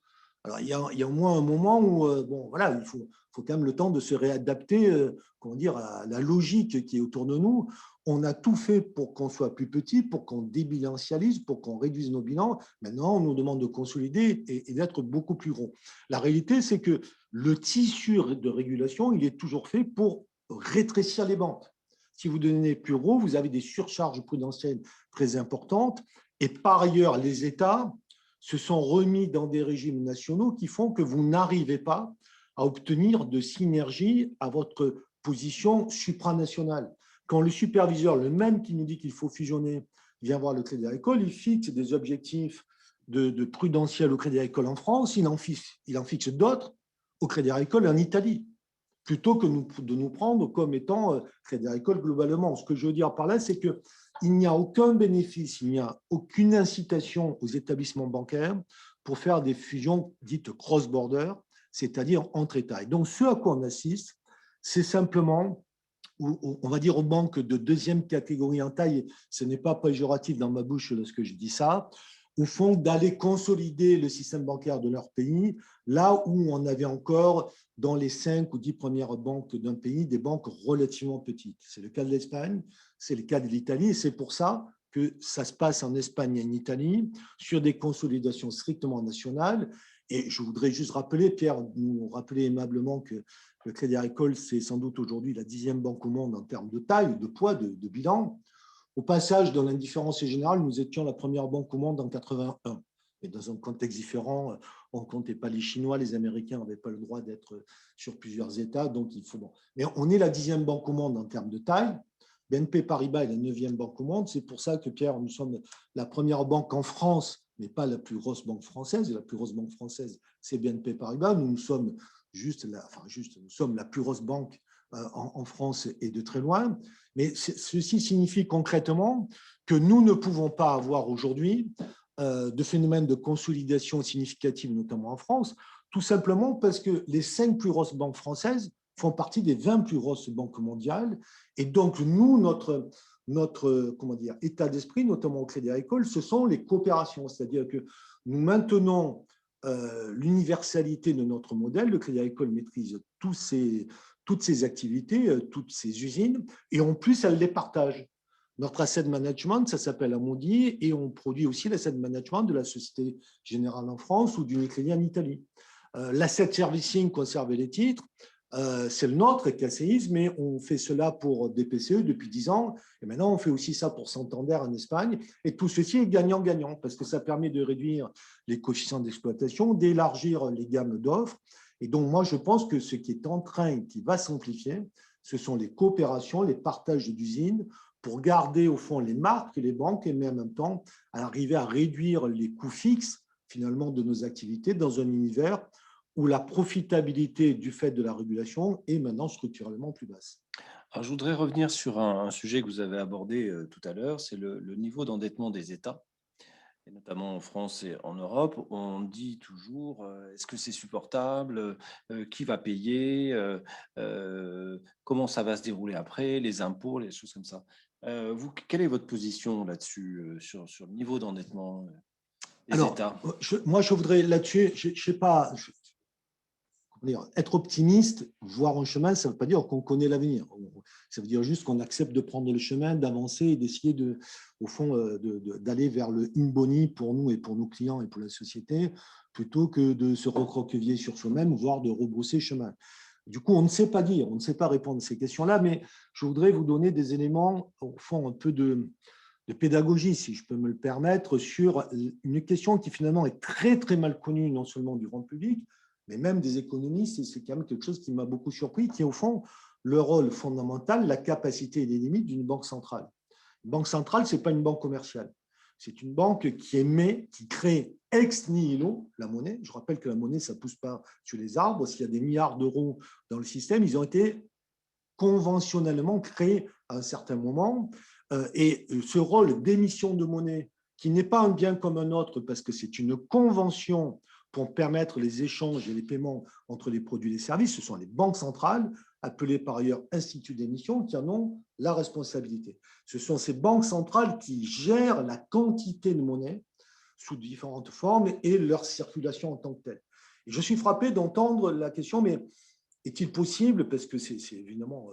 Alors, il y a au moins un moment où voilà, il faut quand même le temps de se réadapter à la logique qui est autour de nous. On a tout fait pour qu'on soit plus petit, pour qu'on débilancialise, pour qu'on réduise nos bilans. Maintenant, on nous demande de consolider et d'être beaucoup plus gros. La réalité, c'est que le tissu de régulation, il est toujours fait pour rétrécir les banques. Si vous devenez plus gros, vous avez des surcharges prudentielles très importantes. Et par ailleurs, les États se sont remis dans des régimes nationaux qui font que vous n'arrivez pas à obtenir de synergie à votre position supranationale. Quand le superviseur, le même qui nous dit qu'il faut fusionner, vient voir le Crédit Agricole, il fixe des objectifs de prudentiel au Crédit Agricole en France, il en fixe d'autres au Crédit Agricole en Italie, plutôt que de nous prendre comme étant Crédit Agricole globalement. Ce que je veux dire par là, c'est que il n'y a aucun bénéfice, il n'y a aucune incitation aux établissements bancaires pour faire des fusions dites cross-border, c'est-à-dire entre États. Et donc, ce à quoi on assiste, c'est simplement, on va dire aux banques de deuxième catégorie en taille, ce n'est pas péjoratif dans ma bouche lorsque je dis ça, au fond, d'aller consolider le système bancaire de leur pays, là où on avait encore, dans les 5 ou 10 premières banques d'un pays, des banques relativement petites. C'est le cas de l'Espagne, c'est le cas de l'Italie, et c'est pour ça que ça se passe en Espagne et en Italie, sur des consolidations strictement nationales. Et je voudrais juste rappeler, Pierre nous rappelait aimablement que le Crédit Agricole, c'est sans doute aujourd'hui la 10e banque au monde en termes de taille, de poids, de bilan. Au passage, dans l'indifférence générale, nous étions la première banque au monde en 81. Mais dans un contexte différent, on ne comptait pas les Chinois, les Américains n'avaient pas le droit d'être sur plusieurs États. Donc il faut, bon. Mais on est la 10e banque au monde en termes de taille. BNP Paribas est la 9e banque au monde. C'est pour ça que, Pierre, nous sommes la première banque en France, mais pas la plus grosse banque française. Et la plus grosse banque française, c'est BNP Paribas. Nous sommes nous sommes la plus grosse banque en France et de très loin. Mais ceci signifie concrètement que nous ne pouvons pas avoir aujourd'hui de phénomène de consolidation significative, notamment en France, tout simplement parce que les 5 plus grosses banques françaises font partie des 20 plus grosses banques mondiales. Et donc, nous, notre état d'esprit, notamment au Crédit Agricole, ce sont les coopérations. C'est-à-dire que nous maintenons l'universalité de notre modèle. Le Crédit Agricole maîtrise toutes ces activités, toutes ces usines, et en plus, elle les partage. Notre asset management, ça s'appelle Amundi, et on produit aussi l'asset management de la Société Générale en France ou d'Unicredit en Italie. L'asset servicing, conserver les titres, c'est le nôtre, avec LCIs, mais on fait cela pour DPCE depuis 10 ans, et maintenant on fait aussi ça pour Santander en Espagne, et tout ceci est gagnant-gagnant, parce que ça permet de réduire les coefficients d'exploitation, d'élargir les gammes d'offres, et donc moi je pense que ce qui est en train, qui va s'amplifier, ce sont les coopérations, les partages d'usines, pour garder au fond les marques et les banques, et mais en même temps arriver à réduire les coûts fixes finalement de nos activités dans un univers où la profitabilité du fait de la régulation est maintenant structurellement plus basse. Alors, je voudrais revenir sur un sujet que vous avez abordé tout à l'heure, c'est le niveau d'endettement des États, et notamment en France et en Europe. On dit toujours, est-ce que c'est supportable, qui va payer, comment ça va se dérouler après, les impôts, les choses comme ça. Vous, quelle est votre position là-dessus, sur le niveau d'endettement des Alors, États? moi, je voudrais là-dessus, je ne sais pas, être optimiste, voir un chemin, ça ne veut pas dire qu'on connaît l'avenir. Ça veut dire juste qu'on accepte de prendre le chemin, d'avancer et d'essayer, au fond, d'aller vers le in boni pour nous et pour nos clients et pour la société, plutôt que de se recroqueviller sur soi-même, voire de rebrousser chemin. Du coup, on ne sait pas dire, on ne sait pas répondre à ces questions-là, mais je voudrais vous donner des éléments, au fond, un peu de pédagogie, si je peux me le permettre, sur une question qui finalement est très, très mal connue, non seulement du grand public, mais même des économistes, et c'est quand même quelque chose qui m'a beaucoup surpris, qui est au fond le rôle fondamental, la capacité et les limites d'une banque centrale. Une banque centrale, ce n'est pas une banque commerciale. C'est une banque qui émet, qui crée ex nihilo la monnaie. Je rappelle que la monnaie, ça ne pousse pas sur les arbres. S'il y a des milliards d'euros dans le système, ils ont été conventionnellement créés à un certain moment. Et ce rôle d'émission de monnaie, qui n'est pas un bien comme un autre, parce que c'est une convention pour permettre les échanges et les paiements entre les produits et les services, ce sont les banques centrales, appelées par ailleurs instituts d'émission, qui en ont la responsabilité. Ce sont ces banques centrales qui gèrent la quantité de monnaie sous différentes formes et leur circulation en tant que telle. Et je suis frappé d'entendre la question, mais est-il possible, parce que c'est évidemment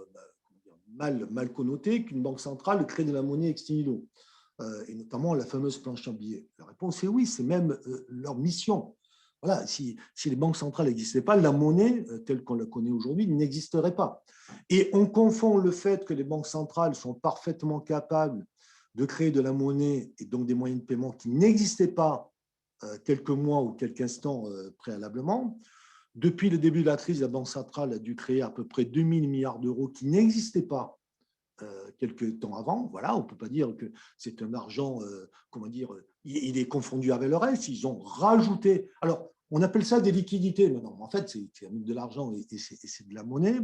mal connoté, qu'une banque centrale crée de la monnaie ex nihilo, et notamment la fameuse planche à billets? La réponse est oui, c'est même leur mission. Voilà, si les banques centrales n'existaient pas, la monnaie, telle qu'on la connaît aujourd'hui, n'existerait pas. Et on confond le fait que les banques centrales sont parfaitement capables de créer de la monnaie et donc des moyens de paiement qui n'existaient pas quelques mois ou quelques instants préalablement. Depuis le début de la crise, la Banque centrale a dû créer à peu près 2 000 milliards d'euros qui n'existaient pas quelques temps avant. Voilà, on ne peut pas dire que c'est un argent, comment dire, il est confondu avec le reste. Ils ont rajouté. Alors, on appelle ça des liquidités maintenant. En fait, c'est de l'argent et c'est de la monnaie.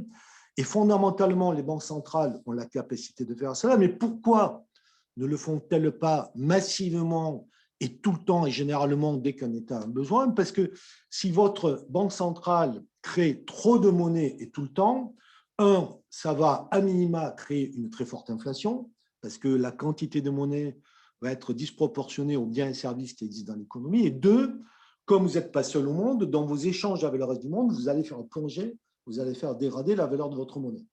Et fondamentalement, les banques centrales ont la capacité de faire cela. Mais pourquoi ne le font-elles pas massivement et tout le temps et généralement dès qu'un État a besoin? Parce que si votre banque centrale crée trop de monnaie et tout le temps, ça va à minima créer une très forte inflation, parce que la quantité de monnaie va être disproportionnée aux biens et services qui existent dans l'économie. Et deux, comme vous n'êtes pas seul au monde, dans vos échanges avec le reste du monde, vous allez faire plonger, vous allez faire dégrader la valeur de votre monnaie.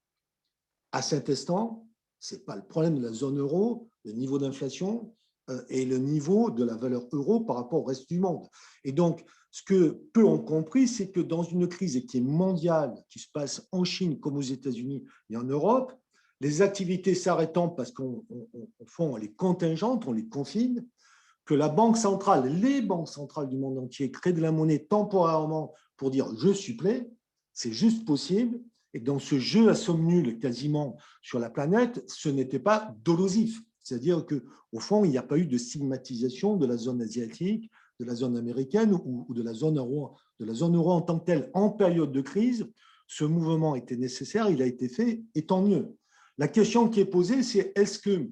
À cet instant, ce n'est pas le problème de la zone euro, le niveau d'inflation et le niveau de la valeur euro par rapport au reste du monde. Et donc, ce que peu ont compris, c'est que dans une crise qui est mondiale, qui se passe en Chine comme aux États-Unis et en Europe, les activités s'arrêtant parce qu'on les contingente, on les confine, que la banque centrale, les banques centrales du monde entier créent de la monnaie temporairement pour dire « je supplée », c'est juste possible. Et dans ce jeu à somme nulle quasiment sur la planète, ce n'était pas dolosif. C'est-à-dire qu'au fond, il n'y a pas eu de stigmatisation de la zone asiatique, de la zone américaine ou de la zone euro en tant que telle. En période de crise, ce mouvement était nécessaire, il a été fait, et tant mieux. La question qui est posée, c'est est-ce que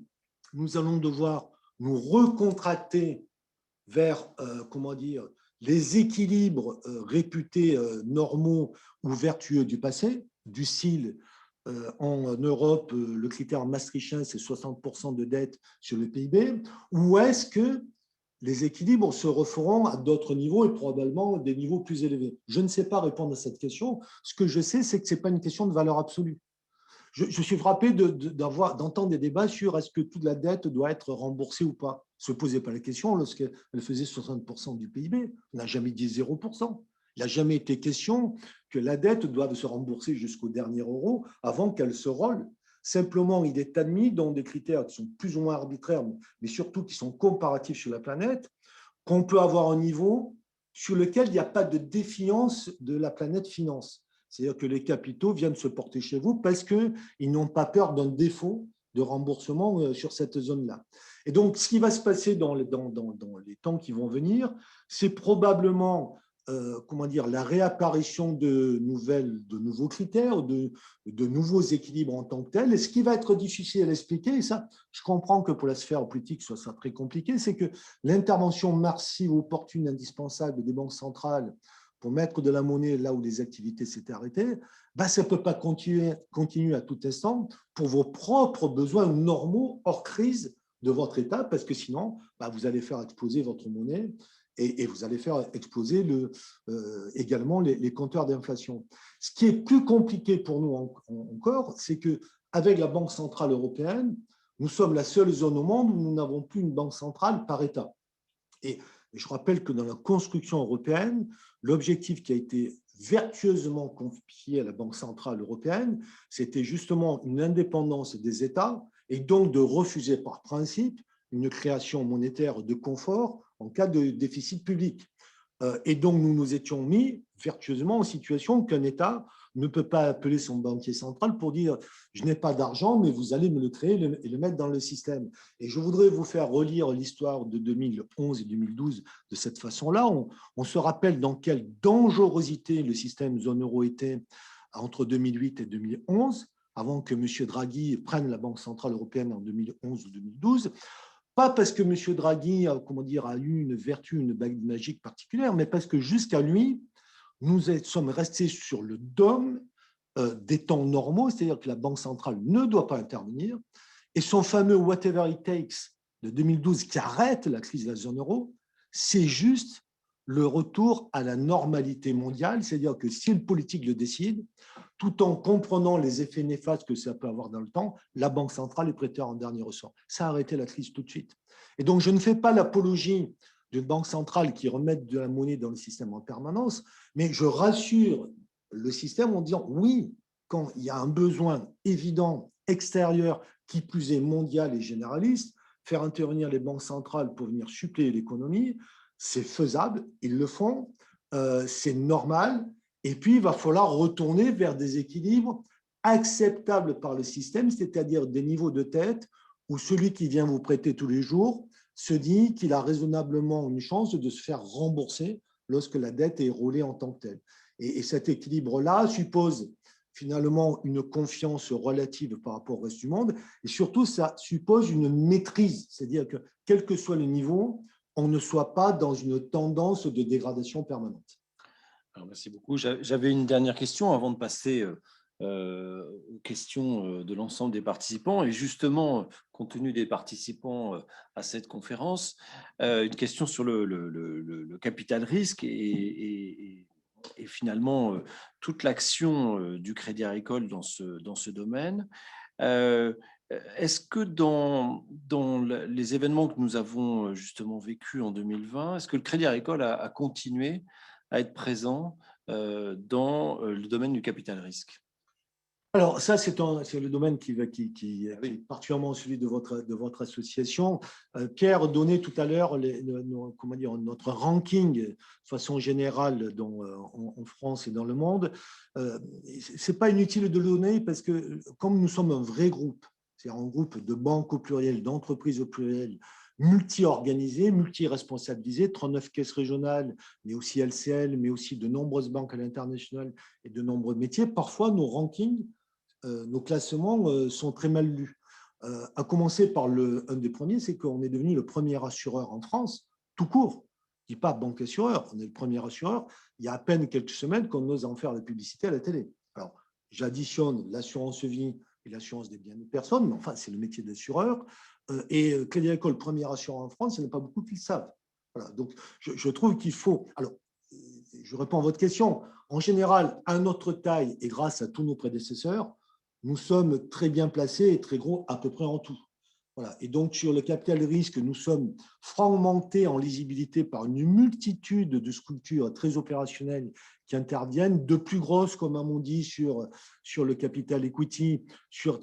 nous allons devoir nous recontracter vers, comment dire, les équilibres réputés normaux ou vertueux du passé, du style en Europe, le critère maastrichtien, c'est 60% de dette sur le PIB, ou est-ce que les équilibres se referont à d'autres niveaux et probablement des niveaux plus élevés? Je ne sais pas répondre à cette question. Ce que je sais, c'est que ce n'est pas une question de valeur absolue. Je suis frappé d'entendre des débats sur est-ce que toute la dette doit être remboursée ou pas. Ne se posait pas la question lorsqu'elle faisait 60% du PIB. On n'a jamais dit 0%. Il n'a jamais été question que la dette doive se rembourser jusqu'au dernier euro avant qu'elle se roule. Simplement, il est admis dans des critères qui sont plus ou moins arbitraires, mais surtout qui sont comparatifs sur la planète, qu'on peut avoir un niveau sur lequel il n'y a pas de défiance de la planète finance. C'est-à-dire que les capitaux viennent se porter chez vous parce qu'ils n'ont pas peur d'un défaut de remboursement sur cette zone-là. Et donc, ce qui va se passer dans les temps qui vont venir, c'est probablement la réapparition de nouveaux critères, de nouveaux équilibres en tant que tels. Et ce qui va être difficile à expliquer, et ça, je comprends que pour la sphère politique, soit ça très compliqué, c'est que l'intervention massive, opportune, indispensable des banques centrales pour mettre de la monnaie là où les activités s'étaient arrêtées, ça ne peut pas continuer à tout instant pour vos propres besoins normaux hors crise de votre État, parce que sinon, vous allez faire exploser votre monnaie et vous allez faire exploser également les compteurs d'inflation. Ce qui est plus compliqué pour nous encore, c'est qu'avec la Banque centrale européenne, nous sommes la seule zone au monde où nous n'avons plus une banque centrale par État. Et je rappelle que dans la construction européenne, l'objectif qui a été vertueusement confié à la Banque centrale européenne, c'était justement une indépendance des États et donc de refuser par principe une création monétaire de confort en cas de déficit public. Et donc, nous nous étions mis vertueusement en situation qu'un État ne peut pas appeler son banquier central pour dire « je n'ai pas d'argent, mais vous allez me le créer et le mettre dans le système ». Et je voudrais vous faire relire l'histoire de 2011 et 2012 de cette façon-là. On se rappelle dans quelle dangerosité le système zone euro était entre 2008 et 2011, avant que M. Draghi prenne la Banque centrale européenne en 2011 ou 2012. Pas parce que M. Draghi a eu une vertu, une bague magique particulière, mais parce que jusqu'à lui, nous sommes restés sur le dogme des temps normaux, c'est-à-dire que la Banque centrale ne doit pas intervenir, et son fameux « whatever it takes » de 2012 qui arrête la crise de la zone euro, c'est juste le retour à la normalité mondiale, c'est-à-dire que si le politique le décide, tout en comprenant les effets néfastes que ça peut avoir dans le temps, la Banque centrale est prêteur en dernier ressort. Ça a arrêté la crise tout de suite. Et donc, je ne fais pas l'apologie d'une banque centrale qui remette de la monnaie dans le système en permanence, mais je rassure le système en disant oui, quand il y a un besoin évident, extérieur, qui plus est mondial et généraliste, faire intervenir les banques centrales pour venir suppléer l'économie, c'est faisable, ils le font, c'est normal, et puis il va falloir retourner vers des équilibres acceptables par le système, c'est-à-dire des niveaux de dette où celui qui vient vous prêter tous les jours se dit qu'il a raisonnablement une chance de se faire rembourser lorsque la dette est roulée en tant que telle. Et cet équilibre-là suppose finalement une confiance relative par rapport au reste du monde, et surtout ça suppose une maîtrise, c'est-à-dire que quel que soit le niveau, on ne soit pas dans une tendance de dégradation permanente. Alors, merci beaucoup. J'avais une dernière question avant de passer aux questions de l'ensemble des participants. Et justement, compte tenu des participants à cette conférence, une question sur le capital risque et finalement toute l'action du Crédit Agricole dans ce domaine. Est-ce que dans les événements que nous avons justement vécus en 2020, est-ce que le Crédit Agricole a continué à être présent dans le domaine du capital risque? Alors, ça, c'est le domaine qui est particulièrement celui de votre association. Pierre donnait tout à l'heure notre ranking de façon générale en France et dans le monde. Ce n'est pas inutile de le donner parce que comme nous sommes un vrai groupe, c'est-à-dire un groupe de banques au pluriel, d'entreprises au pluriel, multi-organisées, multi-responsabilisées, 39 caisses régionales, mais aussi LCL, mais aussi de nombreuses banques à l'international et de nombreux métiers, parfois nos rankings, nos classements sont très mal lus. À commencer par un des premiers, c'est qu'on est devenu le premier assureur en France, tout court. Je ne dis pas banque assureur, on est le premier assureur. Il y a à peine quelques semaines qu'on ose en faire la publicité à la télé. Alors, j'additionne l'assurance vie et l'assurance des biens des personnes, mais enfin, c'est le métier d'assureur. Et Crédit Agricole, premier assureur en France, il n'y en a pas beaucoup qui le savent. Voilà, donc, je trouve qu'il faut… Alors, je réponds à votre question. En général, à notre taille et grâce à tous nos prédécesseurs, nous sommes très bien placés et très gros à peu près en tout. Voilà. Et donc, sur le capital risque, nous sommes fragmentés en lisibilité par une multitude de structures très opérationnelles qui interviennent, de plus grosses, comme Amundi, sur le capital equity,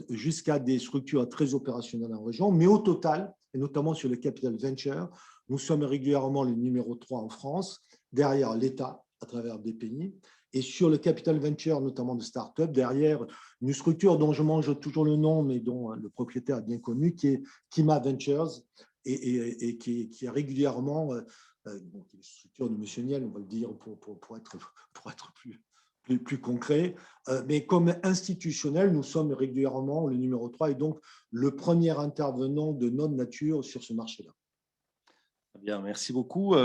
jusqu'à des structures très opérationnelles en région. Mais au total, et notamment sur le capital venture, nous sommes régulièrement le numéro 3 en France, derrière l'État, à travers BPI, et sur le capital venture, notamment de start-up, derrière une structure dont je mange toujours le nom, mais dont le propriétaire est bien connu, qui est Kima Ventures, et qui est régulièrement, donc une structure de Monsieur Niel, on va le dire pour être plus concret, mais comme institutionnel, nous sommes régulièrement le numéro 3 et donc le premier intervenant de notre nature sur ce marché-là. Bien, merci beaucoup.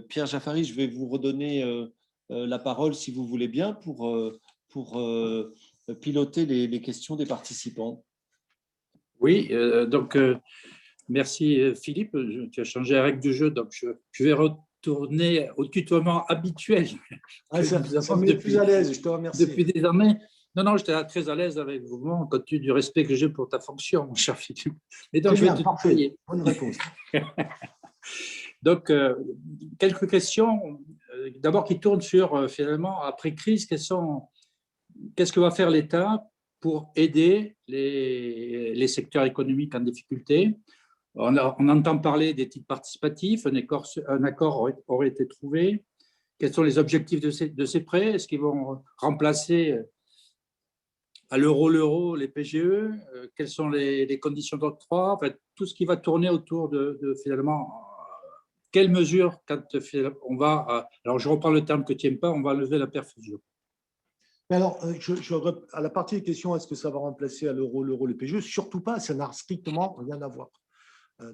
Pierre Jaffari, je vais vous redonner la parole, si vous voulez bien, pour piloter les questions des participants. Oui, donc merci Philippe. Tu as changé la règle du jeu, donc je vais retourner au tutoiement habituel. Ça me met plus à l'aise, je te remercie. Depuis des années. Non, j'étais très à l'aise avec vous, compte tenu du respect que j'ai pour ta fonction, mon cher Philippe. Mais donc, je vais te tutoyer. Bonne réponse. Donc, quelques questions, d'abord qui tournent sur, finalement, après-crise, qu'est-ce que va faire l'État pour aider les secteurs économiques en difficulté? On entend parler des titres participatifs, un accord aurait été trouvé. Quels sont les objectifs de ces prêts? Est-ce qu'ils vont remplacer à l'euro les PGE? Quelles sont les conditions d'octroi? En fait, tout ce qui va tourner autour de finalement, quelles mesures quand on va, alors je reprends le terme que tu n'aimes pas, on va lever la perfusion. Mais alors, à la partie des questions, est-ce que ça va remplacer à l'euro les PGE? Surtout pas, ça n'a strictement rien à voir.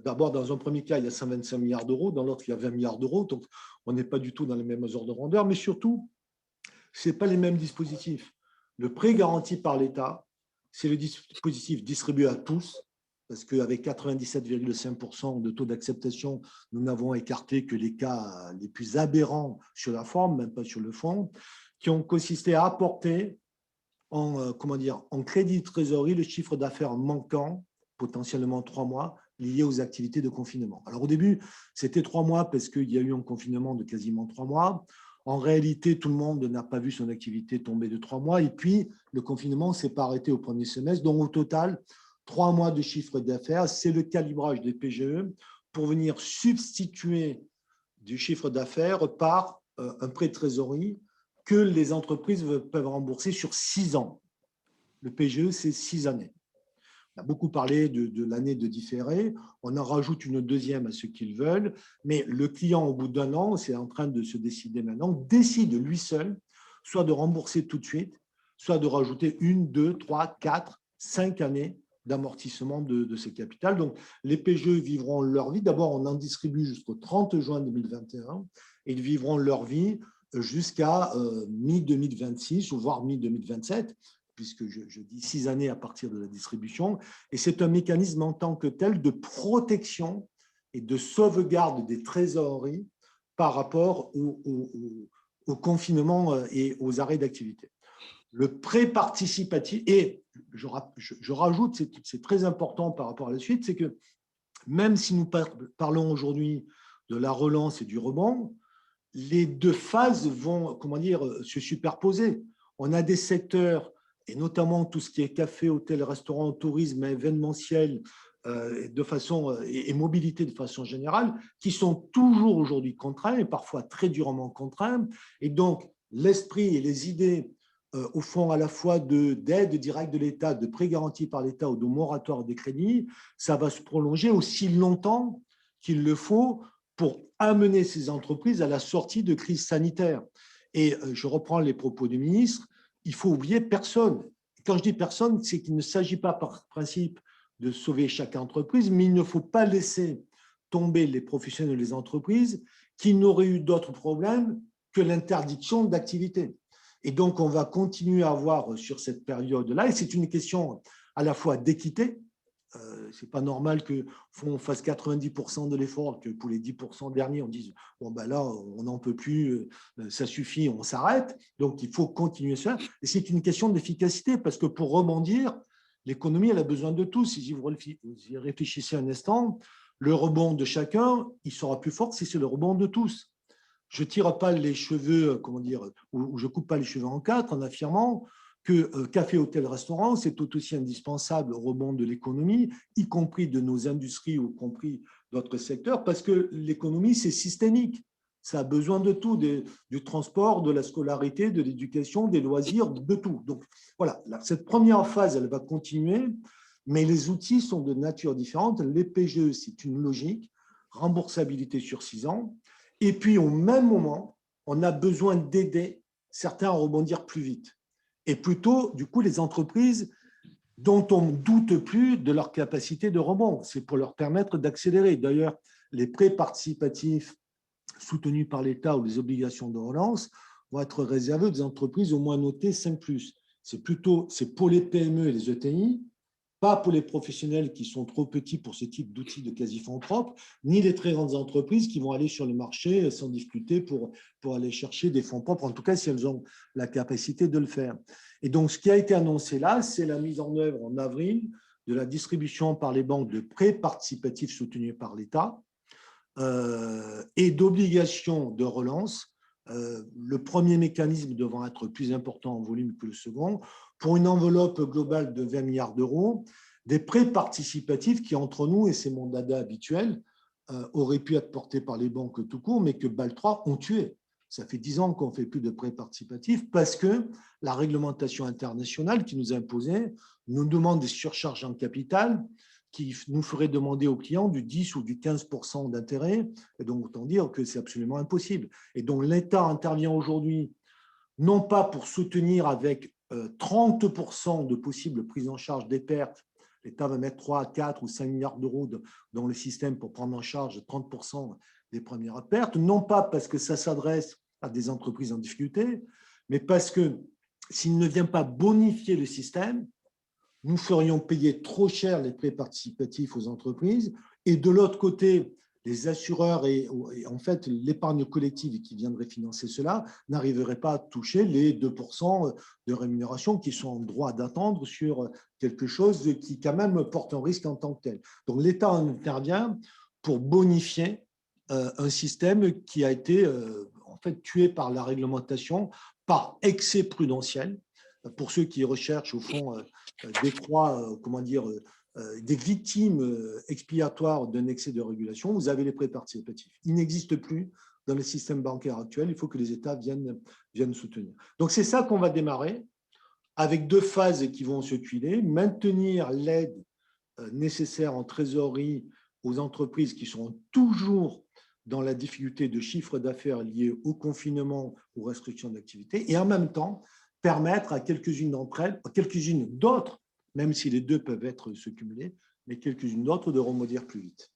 D'abord, dans un premier cas, il y a 125 milliards d'euros, dans l'autre, il y a 20 milliards d'euros, donc on n'est pas du tout dans les mêmes ordres de grandeur, mais surtout, ce n'est pas les mêmes dispositifs. Le prêt garanti par l'État, c'est le dispositif distribué à tous, parce qu'avec 97,5% de taux d'acceptation, nous n'avons écarté que les cas les plus aberrants sur la forme, même pas sur le fond, qui ont consisté à apporter en crédit de trésorerie le chiffre d'affaires manquant, potentiellement 3 mois, liés aux activités de confinement. Alors au début, c'était 3 mois parce qu'il y a eu un confinement de quasiment 3 mois. En réalité, tout le monde n'a pas vu son activité tomber de 3 mois. Et puis, le confinement ne s'est pas arrêté au premier semestre. Donc, au total, 3 mois de chiffre d'affaires, c'est le calibrage des PGE pour venir substituer du chiffre d'affaires par un prêt de trésorerie que les entreprises peuvent rembourser sur 6 ans. Le PGE, c'est 6 années. On a beaucoup parlé de l'année de différé. On en rajoute une deuxième à ceux qu'ils veulent. Mais le client, au bout d'un an, c'est en train de se décider maintenant, décide lui seul, soit de rembourser tout de suite, soit de rajouter 1, 2, 3, 4, 5 années d'amortissement de ces capitales. Donc, les PGE vivront leur vie. D'abord, on en distribue jusqu'au 30 juin 2021 et ils vivront leur vie jusqu'à mi-2026 ou voire mi-2027. Puisque je dis 6 années à partir de la distribution, et c'est un mécanisme en tant que tel de protection et de sauvegarde des trésoreries par rapport au confinement et aux arrêts d'activité. Le prêt participatif, et je rajoute, c'est très important par rapport à la suite, c'est que même si nous parlons aujourd'hui de la relance et du rebond, les deux phases vont se superposer. On a des secteurs et notamment tout ce qui est café, hôtel, restaurant, tourisme, événementiel et mobilité de façon générale, qui sont toujours aujourd'hui contraints et parfois très durement contraints. Et donc, l'esprit et les idées, au fond, à la fois d'aide directe de l'État, de prêts garantis par l'État ou de moratoire des crédits, ça va se prolonger aussi longtemps qu'il le faut pour amener ces entreprises à la sortie de crise sanitaire. Et je reprends les propos du ministre, il faut oublier personne. Quand je dis personne, c'est qu'il ne s'agit pas par principe de sauver chaque entreprise, mais il ne faut pas laisser tomber les professionnels et les entreprises qui n'auraient eu d'autres problèmes que l'interdiction d'activité. Et donc, on va continuer à avoir sur cette période-là, et c'est une question à la fois d'équité, Ce n'est pas normal qu'on fasse 90% de l'effort, que pour les 10% derniers, on dise bon, ben là, on n'en peut plus, ça suffit, on s'arrête. Donc, il faut continuer ça. Et c'est une question d'efficacité, parce que pour rebondir, l'économie, elle a besoin de tous. Si vous y réfléchissez un instant, le rebond de chacun, il sera plus fort si c'est le rebond de tous. Je ne tire pas les cheveux, comment dire, ou je ne coupe pas les cheveux en quatre en affirmant que café, hôtel, restaurant, c'est tout aussi indispensable au rebond de l'économie, y compris de nos industries ou y compris d'autres secteurs, parce que l'économie, c'est systémique. Ça a besoin de tout, du transport, de la scolarité, de l'éducation, des loisirs, de tout. Donc voilà, cette première phase, elle va continuer, mais les outils sont de nature différente. Les PGE, c'est une logique, remboursabilité sur 6 ans. Et puis, au même moment, on a besoin d'aider certains à rebondir plus vite. Et plutôt, du coup, les entreprises dont on ne doute plus de leur capacité de rebond. C'est pour leur permettre d'accélérer. D'ailleurs, les prêts participatifs soutenus par l'État ou les obligations de relance vont être réservés aux entreprises au moins notées 5+. C'est pour les PME et les ETI, pas pour les professionnels qui sont trop petits pour ce type d'outils de quasi-fonds propres, ni les très grandes entreprises qui vont aller sur le marché sans difficulté pour aller chercher des fonds propres, en tout cas si elles ont la capacité de le faire. Et donc, ce qui a été annoncé là, c'est la mise en œuvre en avril de la distribution par les banques de prêts participatifs soutenus par l'État et d'obligations de relance. Le premier mécanisme devant être plus important en volume que le second, pour une enveloppe globale de 20 milliards d'euros, des prêts participatifs qui, entre nous, et c'est mon dada habituel, auraient pu être portés par les banques tout court, mais que BAL 3 ont tué. Ça fait 10 ans qu'on ne fait plus de prêts participatifs parce que la réglementation internationale qui nous a imposé nous demande des surcharges en capital qui nous ferait demander aux clients du 10 ou du 15% d'intérêt. Et donc, autant dire que c'est absolument impossible. Et donc, l'État intervient aujourd'hui, non pas pour soutenir avec 30% de possibles prises en charge des pertes. L'État va mettre 3, 4 ou 5 milliards d'euros dans le système pour prendre en charge 30% des premières pertes. Non pas parce que ça s'adresse à des entreprises en difficulté, mais parce que s'il ne vient pas bonifier le système, nous ferions payer trop cher les prêts participatifs aux entreprises et de l'autre côté, les assureurs et en fait l'épargne collective qui viendrait financer cela n'arriveraient pas à toucher les 2% de rémunération qui sont en droit d'attendre sur quelque chose qui quand même porte un risque en tant que tel. Donc l'État intervient pour bonifier un système qui a été en fait tué par la réglementation, par excès prudentiel. Pour ceux qui recherchent au fond des victimes expiatoires d'un excès de régulation, vous avez les prêts participatifs. Ils n'existent plus dans le système bancaire actuel, il faut que les États viennent soutenir. Donc c'est ça qu'on va démarrer, avec 2 phases qui vont se tuiler, maintenir l'aide nécessaire en trésorerie aux entreprises qui seront toujours dans la difficulté de chiffre d'affaires liée au confinement ou restrictions d'activité, et en même temps, permettre à quelques-unes d'entre elles, quelques-unes d'autres, même si les deux peuvent se cumuler, mais quelques-unes d'autres de rebondir plus vite.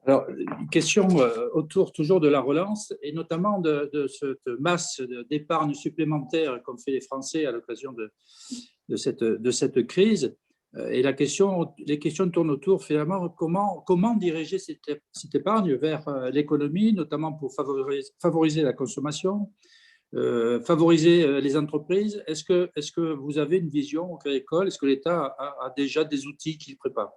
Alors, une question autour toujours de la relance et notamment de cette masse d'épargne supplémentaire qu'ont fait les Français à l'occasion de cette crise. Et les questions tournent autour finalement comment diriger cette épargne vers l'économie, notamment pour favoriser la consommation, favoriser les entreprises. Est-ce que vous avez une vision au Crédit Agricole? Est-ce que l'État a déjà des outils qu'il prépare?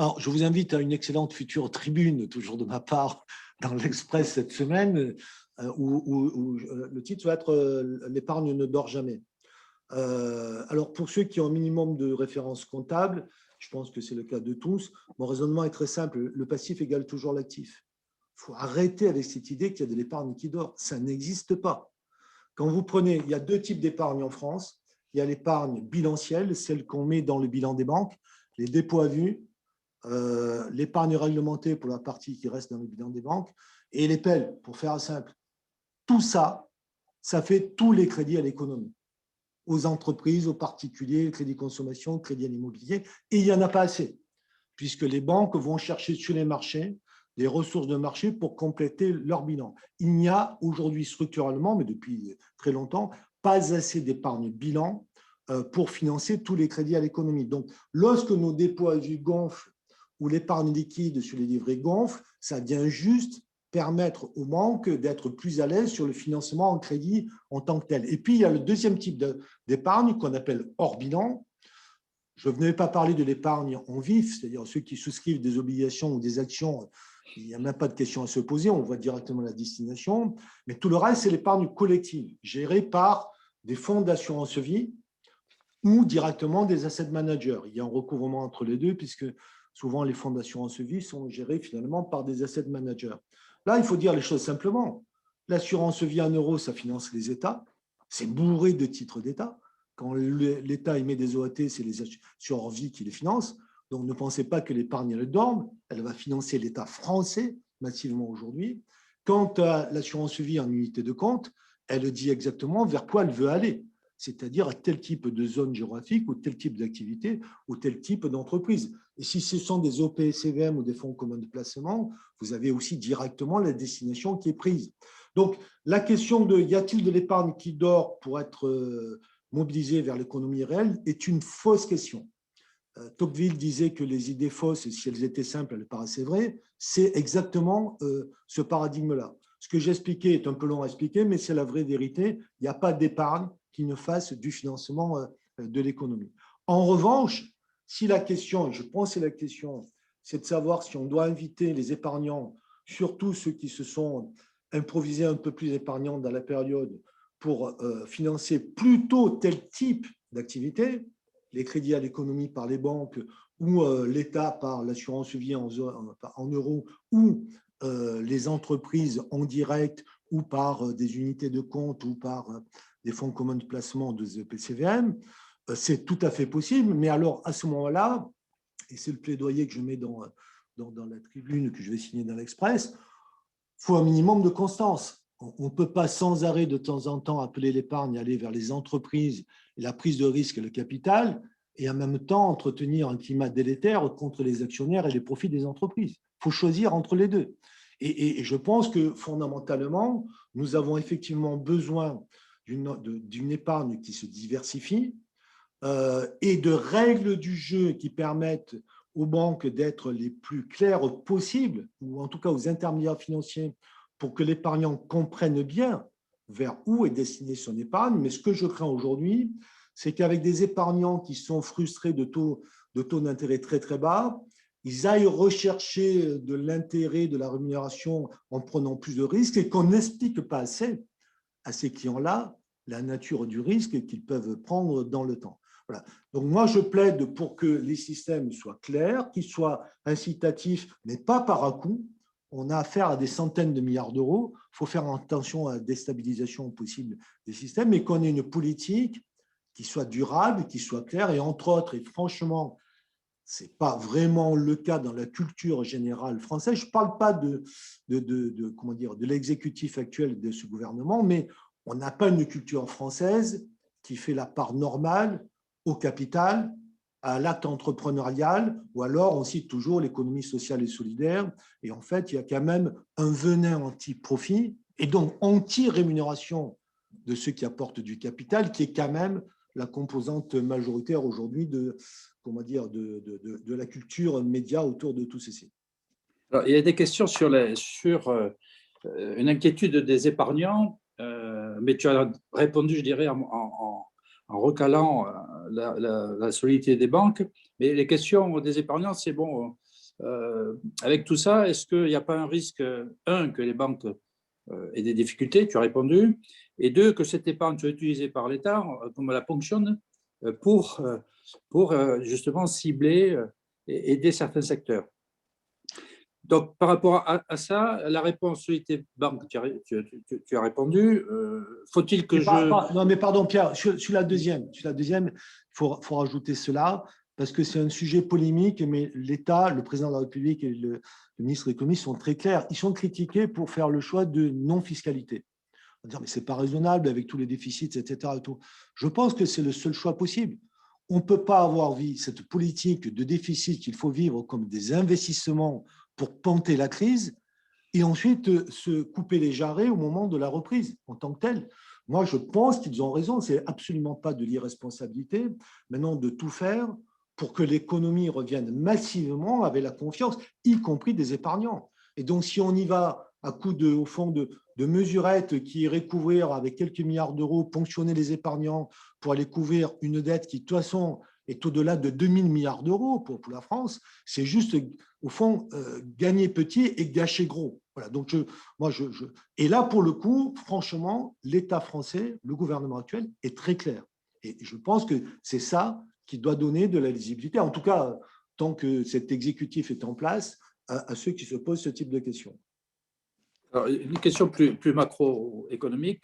Alors, je vous invite à une excellente future tribune, toujours de ma part, dans l'Express cette semaine, où le titre va être « L'épargne ne dort jamais ». Alors, pour ceux qui ont un minimum de références comptables, je pense que c'est le cas de tous, mon raisonnement est très simple, le passif égale toujours l'actif. Il faut arrêter avec cette idée qu'il y a de l'épargne qui dort, ça n'existe pas. Quand vous prenez, il y a 2 types d'épargne en France, il y a l'épargne bilancielle, celle qu'on met dans le bilan des banques, les dépôts à vue, l'épargne réglementée pour la partie qui reste dans le bilan des banques, et les PEL, pour faire simple. Tout ça, ça fait tous les crédits à l'économie, aux entreprises, aux particuliers, crédit consommation, crédit à l'immobilier, et il n'y en a pas assez, puisque les banques vont chercher sur les marchés des ressources de marché pour compléter leur bilan. Il n'y a aujourd'hui structurellement, mais depuis très longtemps, pas assez d'épargne bilan pour financer tous les crédits à l'économie. Donc, lorsque nos dépôts à vue gonflent ou l'épargne liquide sur les livrets gonfle, ça vient juste permettre aux banques d'être plus à l'aise sur le financement en crédit en tant que tel. Et puis, il y a le deuxième type d'épargne qu'on appelle hors bilan. Je ne vais pas parler de l'épargne en vif, c'est-à-dire ceux qui souscrivent des obligations ou des actions, il n'y a même pas de question à se poser, on voit directement la destination. Mais tout le reste, c'est l'épargne collective, gérée par des fonds d'assurance vie ou directement des asset managers. Il y a un recouvrement entre les deux, puisque souvent les fonds d'assurance vie sont gérés finalement par des asset managers. Là, il faut dire les choses simplement. L'assurance vie en euros, ça finance les États. C'est bourré de titres d'État. Quand l'État émet des OAT, c'est les assureurs vie qui les financent. Donc, ne pensez pas que l'épargne, elle dorme. Elle va financer l'État français massivement aujourd'hui. Quant à l'assurance vie en unité de compte, elle dit exactement vers quoi elle veut aller, c'est-à-dire à tel type de zone géographique ou tel type d'activité ou tel type d'entreprise. Et si ce sont des OPCVM ou des fonds communs de placement, vous avez aussi directement la destination qui est prise. Donc, la question de y a-t-il de l'épargne qui dort pour être mobilisée vers l'économie réelle est une fausse question. Tocqueville disait que les idées fausses, si elles étaient simples, elles paraissaient vraies. C'est exactement ce paradigme-là. Ce que j'expliquais est un peu long à expliquer, mais c'est la vraie vérité. Il n'y a pas d'épargne qui ne fasse du financement de l'économie. En revanche, si la question, je pense que la question, c'est de savoir si on doit inviter les épargnants, surtout ceux qui se sont improvisés un peu plus épargnants dans la période, pour financer plutôt tel type d'activité, les crédits à l'économie par les banques ou l'État par l'assurance vie en euros ou les entreprises en direct ou par des unités de compte ou par des fonds communs de placement de PCVM, c'est tout à fait possible. Mais alors, à ce moment-là, et c'est le plaidoyer que je mets dans la tribune que je vais signer dans l'Express, il faut un minimum de constance. On ne peut pas sans arrêt de temps en temps appeler l'épargne, aller vers les entreprises, et la prise de risque et le capital, et en même temps entretenir un climat délétère contre les actionnaires et les profits des entreprises. Il faut choisir entre les deux. Et je pense que fondamentalement, nous avons effectivement besoin d'une épargne qui se diversifie et de règles du jeu qui permettent aux banques d'être les plus claires possibles, ou en tout cas aux intermédiaires financiers, pour que l'épargnant comprenne bien vers où est destinée son épargne. Mais ce que je crains aujourd'hui, c'est qu'avec des épargnants qui sont frustrés de taux d'intérêt très très bas, ils aillent rechercher de l'intérêt, de la rémunération en prenant plus de risques et qu'on n'explique pas assez à ces clients-là la nature du risque qu'ils peuvent prendre dans le temps. Voilà. Donc moi, je plaide pour que les systèmes soient clairs, qu'ils soient incitatifs, mais pas par à-coup. On a affaire à des centaines de milliards d'euros. Il faut faire attention à la déstabilisation possible des systèmes, mais qu'on ait une politique qui soit durable, qui soit claire. Et entre autres, et franchement, ce n'est pas vraiment le cas dans la culture générale française. Je ne parle pas de l'exécutif actuel de ce gouvernement, mais on n'a pas une culture française qui fait la part normale au capital, à l'acte entrepreneurial, ou alors on cite toujours l'économie sociale et solidaire. Et en fait, il y a quand même un venin anti-profit et donc anti-rémunération de ceux qui apportent du capital, qui est quand même la composante majoritaire aujourd'hui de la culture média autour de tout ceci. Alors, il y a des questions sur une inquiétude des épargnants, mais tu as répondu, je dirais, en recalant la solidité des banques. Mais les questions des épargnants, c'est bon, avec tout ça, est-ce qu'il n'y a pas un risque, que les banques aient des difficultés, tu as répondu, et deux, que cette épargne soit utilisée par l'État, comme elle la ponctionne, pour justement cibler et aider certains secteurs. Donc, par rapport à ça, la réponse solidité banque, tu as répondu. Faut-il que Non, mais pardon, Pierre, sur la deuxième, il faut rajouter cela, parce que c'est un sujet polémique, mais l'État, le président de la République et le ministre de l'économie sont très clairs. Ils sont critiqués pour faire le choix de non-fiscalité. On va dire, mais ce n'est pas raisonnable avec tous les déficits, etc. Et tout. Je pense que c'est le seul choix possible. On ne peut pas avoir cette politique de déficit qu'il faut vivre comme des investissements pour ponter la crise et ensuite se couper les jarrets au moment de la reprise en tant que telle. Moi, je pense qu'ils ont raison. Ce n'est absolument pas de l'irresponsabilité, maintenant de tout faire pour que l'économie revienne massivement avec la confiance, y compris des épargnants. Et donc, si on y va à coup de, au fond, de mesurettes qui iraient couvrir avec quelques milliards d'euros, ponctionner les épargnants pour aller couvrir une dette qui, de toute façon, est au-delà de 2000 milliards d'euros pour la France, c'est juste, au fond, gagner petit et gâcher gros. Voilà, donc et là, pour le coup, franchement, l'État français, le gouvernement actuel, est très clair. Et je pense que c'est ça qui doit donner de la lisibilité, en tout cas, tant que cet exécutif est en place, à ceux qui se posent ce type de questions. Alors, une question plus macroéconomique.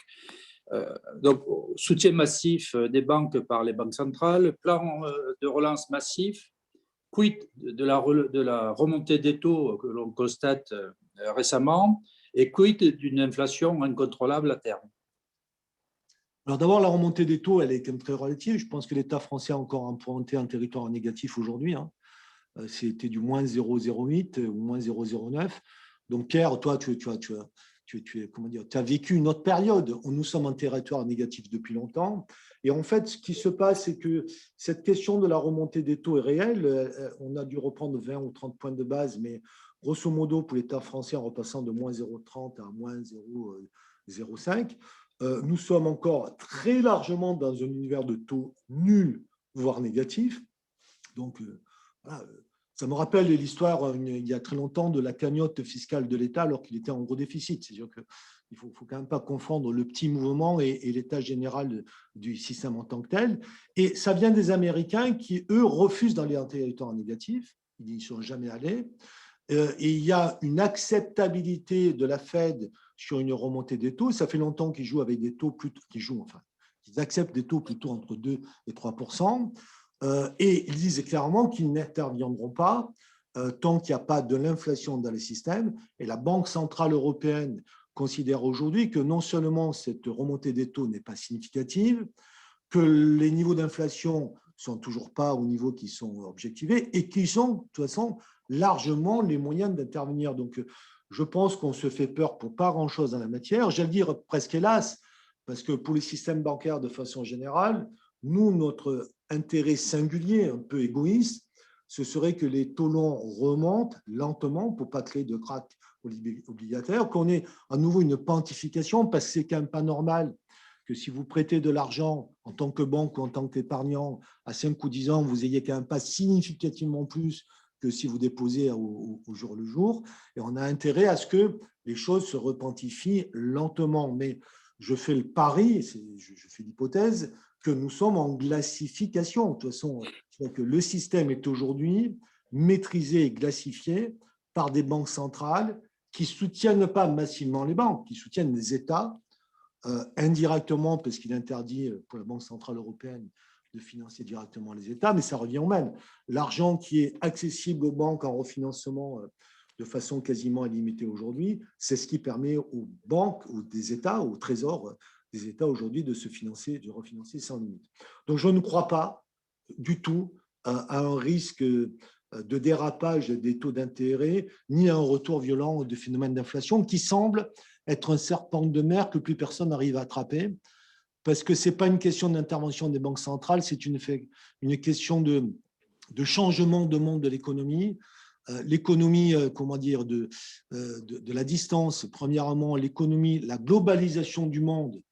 Donc, soutien massif des banques par les banques centrales, plan de relance massif, quid de la remontée des taux que l'on constate récemment et quid d'une inflation incontrôlable à terme? Alors d'abord, la remontée des taux, elle est quand même très relative. Je pense que l'État français a encore emprunté un territoire négatif aujourd'hui. C'était du moins 0,08 ou moins 0,09. Donc Pierre, toi, tu as vécu une autre période. Nous sommes en territoire négatif depuis longtemps. Et en fait, ce qui se passe, c'est que cette question de la remontée des taux est réelle. On a dû reprendre 20 ou 30 points de base, mais grosso modo, pour l'État français, en repassant de moins 0,30 à moins 0,05, nous sommes encore très largement dans un univers de taux nuls, voire négatifs. Donc, voilà. Ça me rappelle l'histoire, il y a très longtemps, de la cagnotte fiscale de l'État alors qu'il était en gros déficit. C'est-à-dire qu'il ne faut quand même pas confondre le petit mouvement et l'état général du système en tant que tel. Et ça vient des Américains qui, eux, refusent d'aller en territoire négatif. Ils n'y sont jamais allés. Et il y a une acceptabilité de la Fed sur une remontée des taux. Ça fait longtemps qu'ils jouent avec des taux plutôt, qu'ils acceptent des taux plutôt entre 2 et 3%. Et ils disent clairement qu'ils n'interviendront pas tant qu'il n'y a pas de l'inflation dans les systèmes. Et la Banque centrale européenne considère aujourd'hui que non seulement cette remontée des taux n'est pas significative, que les niveaux d'inflation ne sont toujours pas au niveau qui sont objectivés et qu'ils ont, de toute façon, largement les moyens d'intervenir. Donc, je pense qu'on se fait peur pour pas grand-chose dans la matière. J'allais dire presque hélas, parce que pour les systèmes bancaires de façon générale, nous, notre intérêt singulier, un peu égoïste, ce serait que les taux longs remontent lentement pour ne pas créer de crack obligataire, qu'on ait à nouveau une quantification, parce que c'est quand même pas normal que si vous prêtez de l'argent en tant que banque ou en tant qu'épargnant à 5 ou 10 ans, vous n'ayez quand même pas significativement plus que si vous déposez au jour le jour. Et on a intérêt à ce que les choses se repentifient lentement. Mais je fais le pari, je fais l'hypothèse, que nous sommes en glacification. De toute façon, que le système est aujourd'hui maîtrisé et glacifié par des banques centrales qui ne soutiennent pas massivement les banques, qui soutiennent les États, indirectement, parce qu'il interdit pour la Banque centrale européenne de financer directement les États, mais ça revient au même. L'argent qui est accessible aux banques en refinancement de façon quasiment illimitée aujourd'hui, c'est ce qui permet aux banques, ou des États, au trésor des États aujourd'hui de se financer, de refinancer sans limite. Donc je ne crois pas du tout à un risque de dérapage des taux d'intérêt, ni à un retour violent de phénomènes d'inflation qui semble être un serpent de mer que plus personne n'arrive à attraper, parce que ce n'est pas une question d'intervention des banques centrales, c'est une question de changement de monde de l'économie. L'économie, comment dire, de la distance, premièrement, l'économie, la globalisation du monde,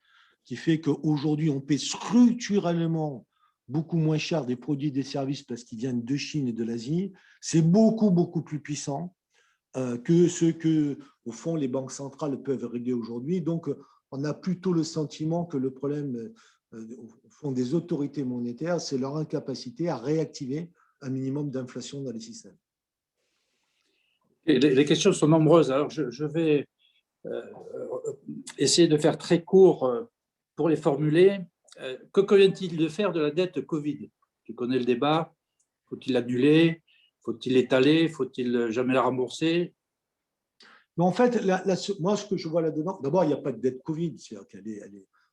qui fait qu'aujourd'hui, on paie structurellement beaucoup moins cher des produits et des services parce qu'ils viennent de Chine et de l'Asie. C'est beaucoup, beaucoup plus puissant que ce que, au fond, les banques centrales peuvent régler aujourd'hui. Donc, on a plutôt le sentiment que le problème, au fond, des autorités monétaires, c'est leur incapacité à réactiver un minimum d'inflation dans les systèmes. Et les questions sont nombreuses. Alors, je vais essayer de faire très court pour les formuler. Que convient-il de faire de la dette Covid? Tu connais le débat. Faut-il l'annuler? Faut-il l'étaler? Faut-il jamais la rembourser? Mais en fait, moi, ce que je vois là-dedans, d'abord, il n'y a pas de dette Covid. C'est-à-dire qu'elle est,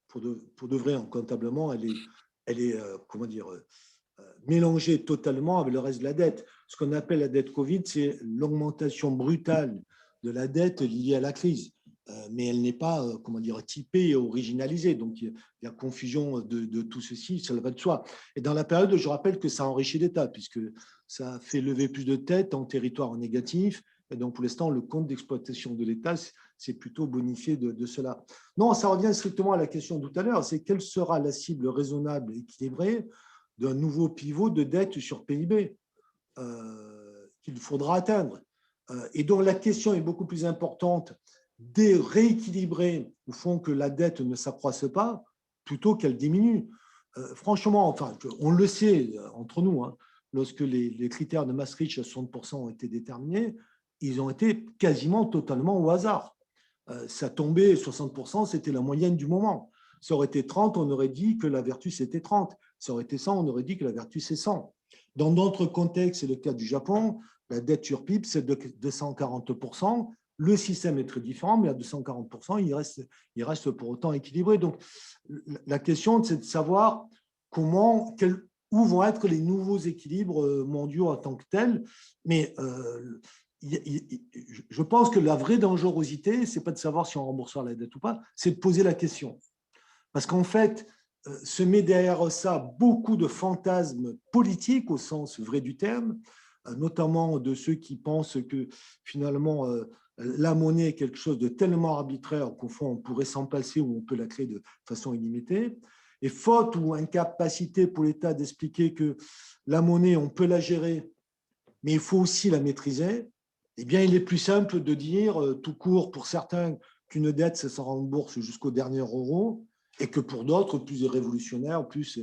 pour de vrai, comptablement, elle est comment dire, mélangée totalement avec le reste de la dette. Ce qu'on appelle la dette Covid, c'est l'augmentation brutale de la dette liée à la crise. mais elle n'est pas, comment dire, typée et originalisée. Donc, il y a confusion de tout ceci, ça va de soi. Et dans la période, je rappelle que ça enrichit l'État, puisque ça fait lever plus de têtes en territoire négatif. Et donc, pour l'instant, le compte d'exploitation de l'État, c'est plutôt bonifié de cela. Non, ça revient strictement à la question de tout à l'heure, c'est quelle sera la cible raisonnable et équilibrée d'un nouveau pivot de dette sur PIB qu'il faudra atteindre. Et donc, la question est beaucoup plus importante de rééquilibrer, au fond, que la dette ne s'accroisse pas, plutôt qu'elle diminue. Franchement, enfin, on le sait entre nous, hein, lorsque les critères de Maastricht à 60% ont été déterminés, ils ont été quasiment totalement au hasard. Ça tombait 60%, c'était la moyenne du moment. Ça aurait été 30, on aurait dit que la vertu c'était 30. Ça aurait été 100, on aurait dit que la vertu c'est 100. Dans d'autres contextes, c'est le cas du Japon, la dette sur PIB c'est de 240%. Le système est très différent, mais à 240%, il reste pour autant équilibré. Donc, la question, c'est de savoir où vont être les nouveaux équilibres mondiaux en tant que tels. Mais je pense que la vraie dangerosité, ce n'est pas de savoir si on remboursera la dette ou pas, c'est de poser la question. Parce qu'en fait, se met derrière ça beaucoup de fantasmes politiques au sens vrai du terme, notamment de ceux qui pensent que finalement la monnaie est quelque chose de tellement arbitraire qu'au fond on pourrait s'en passer ou on peut la créer de façon illimitée. Et faute ou incapacité pour l'État d'expliquer que la monnaie, on peut la gérer, mais il faut aussi la maîtriser, eh bien il est plus simple de dire tout court pour certains qu'une dette, ça se rembourse jusqu'au dernier euro, et que pour d'autres, plus révolutionnaires, plus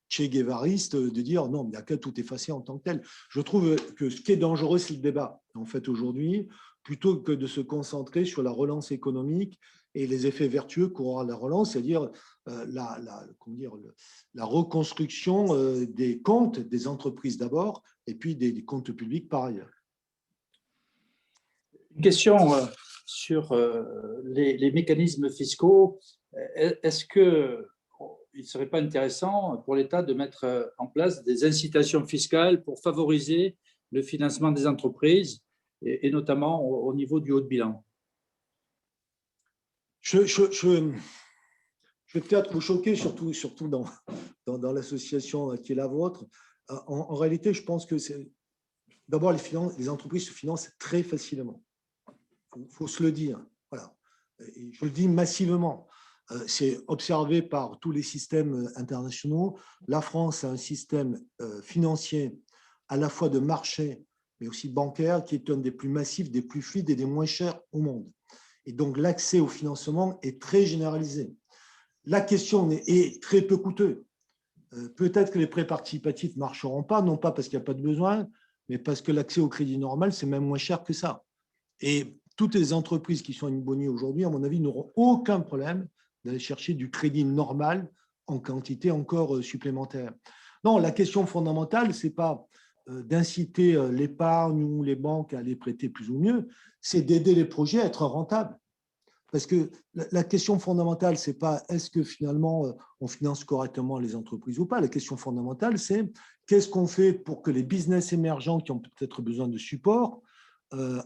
Che Guevaristes, de dire non, mais il n'y a qu'à tout effacer en tant que tel. Je trouve que ce qui est dangereux, c'est le débat, en fait, aujourd'hui, plutôt que de se concentrer sur la relance économique et les effets vertueux qu'aura la relance, c'est-à-dire la reconstruction des comptes des entreprises d'abord, et puis des comptes publics par ailleurs. Une question sur les mécanismes fiscaux. Est-ce qu'il ne serait pas intéressant pour l'État de mettre en place des incitations fiscales pour favoriser le financement des entreprises, et notamment au niveau du haut de bilan? Je vais peut-être vous choquer, surtout dans l'association qui est la vôtre. En réalité, je pense que d'abord, les entreprises se financent très facilement. Il faut se le dire. Voilà. Et je le dis massivement. C'est observé par tous les systèmes internationaux. La France a un système financier à la fois de marché, mais aussi bancaire, qui est un des plus massifs, des plus fluides et des moins chers au monde. Et donc, l'accès au financement est très généralisé. La question est très peu coûteux. Peut-être que les prêts participatifs ne marcheront pas, non pas parce qu'il n'y a pas de besoin, mais parce que l'accès au crédit normal, c'est même moins cher que ça. Et toutes les entreprises qui sont in boni aujourd'hui, à mon avis, n'auront aucun problème d'aller chercher du crédit normal en quantité encore supplémentaire. Non, la question fondamentale, ce n'est pas d'inciter l'épargne ou les banques à les prêter plus ou mieux, c'est d'aider les projets à être rentables. Parce que la question fondamentale, ce n'est pas est-ce que finalement on finance correctement les entreprises ou pas. La question fondamentale, c'est qu'est-ce qu'on fait pour que les business émergents qui ont peut-être besoin de support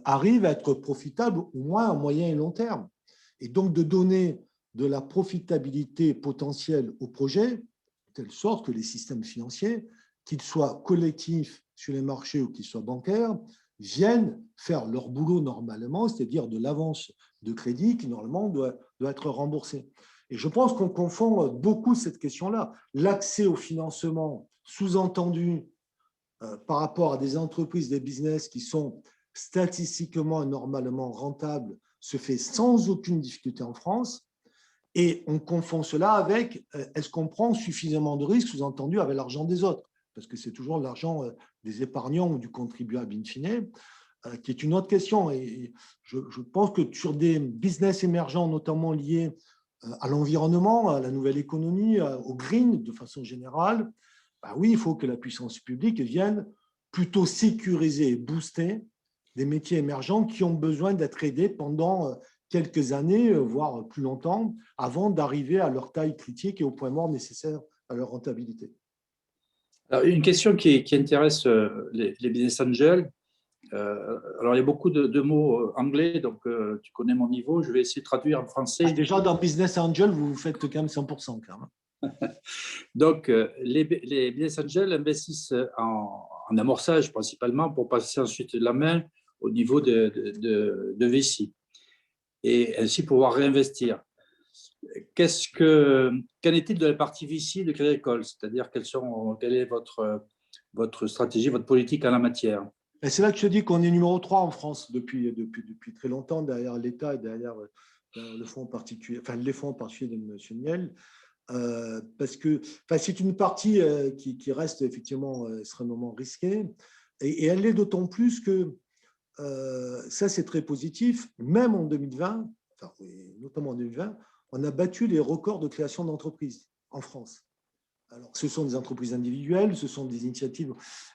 arrivent à être profitables au moins à moyen et long terme. Et donc de donner de la profitabilité potentielle aux projets, de telle sorte que les systèmes financiers, qu'ils soient collectifs sur les marchés ou qu'ils soient bancaires, viennent faire leur boulot normalement, c'est-à-dire de l'avance de crédit qui normalement doit être remboursée. Et je pense qu'on confond beaucoup cette question-là. L'accès au financement sous-entendu par rapport à des entreprises, des business qui sont statistiquement et normalement rentables se fait sans aucune difficulté en France. Et on confond cela avec est-ce qu'on prend suffisamment de risques, sous-entendu avec l'argent des autres, parce que c'est toujours l'argent des épargnants ou du contribuable in fine, qui est une autre question. Et je pense que sur des business émergents, notamment liés à l'environnement, à la nouvelle économie, au green de façon générale, ben oui, il faut que la puissance publique vienne plutôt sécuriser et booster des métiers émergents qui ont besoin d'être aidés pendant quelques années, voire plus longtemps, avant d'arriver à leur taille critique et au point mort nécessaire à leur rentabilité. Alors, une question qui intéresse les business angels, Alors, il y a beaucoup de mots anglais, donc tu connais mon niveau. Je vais essayer de traduire en français. Déjà, dans Business Angel, vous faites quand même 100%. Quand même. Donc, les business angels investissent en amorçage principalement pour passer ensuite la main au niveau de VC et ainsi pouvoir réinvestir. Qu'en est-il de la partie VC de Crédit Agricole? C'est-à-dire, quelle est votre stratégie, votre politique en la matière? Et c'est là que je dis qu'on est numéro 3 en France depuis très longtemps, derrière l'État et derrière le fonds particulier, enfin les fonds particuliers de M. Niel. Parce que c'est une partie qui reste effectivement extrêmement risquée. Et elle l'est d'autant plus que ça, c'est très positif. Même en 2020, enfin, notamment en 2020, on a battu les records de création d'entreprises en France. Alors, ce sont des entreprises individuelles, ce sont des initiatives.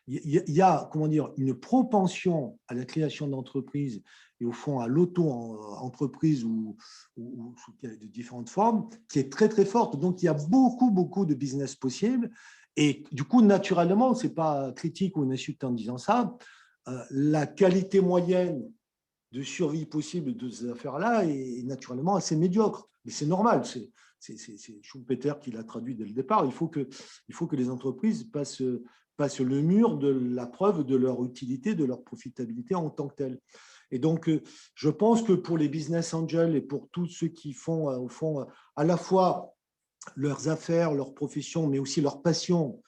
Il y a, comment dire, une propension à la création d'entreprises et au fond à l'auto-entreprise ou sous de différentes formes qui est très, très forte. Donc, il y a beaucoup de business possibles. Et du coup, naturellement, ce n'est pas critique ou une insulte en disant ça, la qualité moyenne de survie possible de ces affaires-là est naturellement assez médiocre. Mais c'est normal, c'est Schumpeter qui l'a traduit dès le départ. Il faut que les entreprises passent le mur de la preuve de leur utilité, de leur profitabilité en tant que telle. Et donc, je pense que pour les business angels et pour tous ceux qui font, au fond, à la fois leurs affaires, leur profession, mais aussi leur passion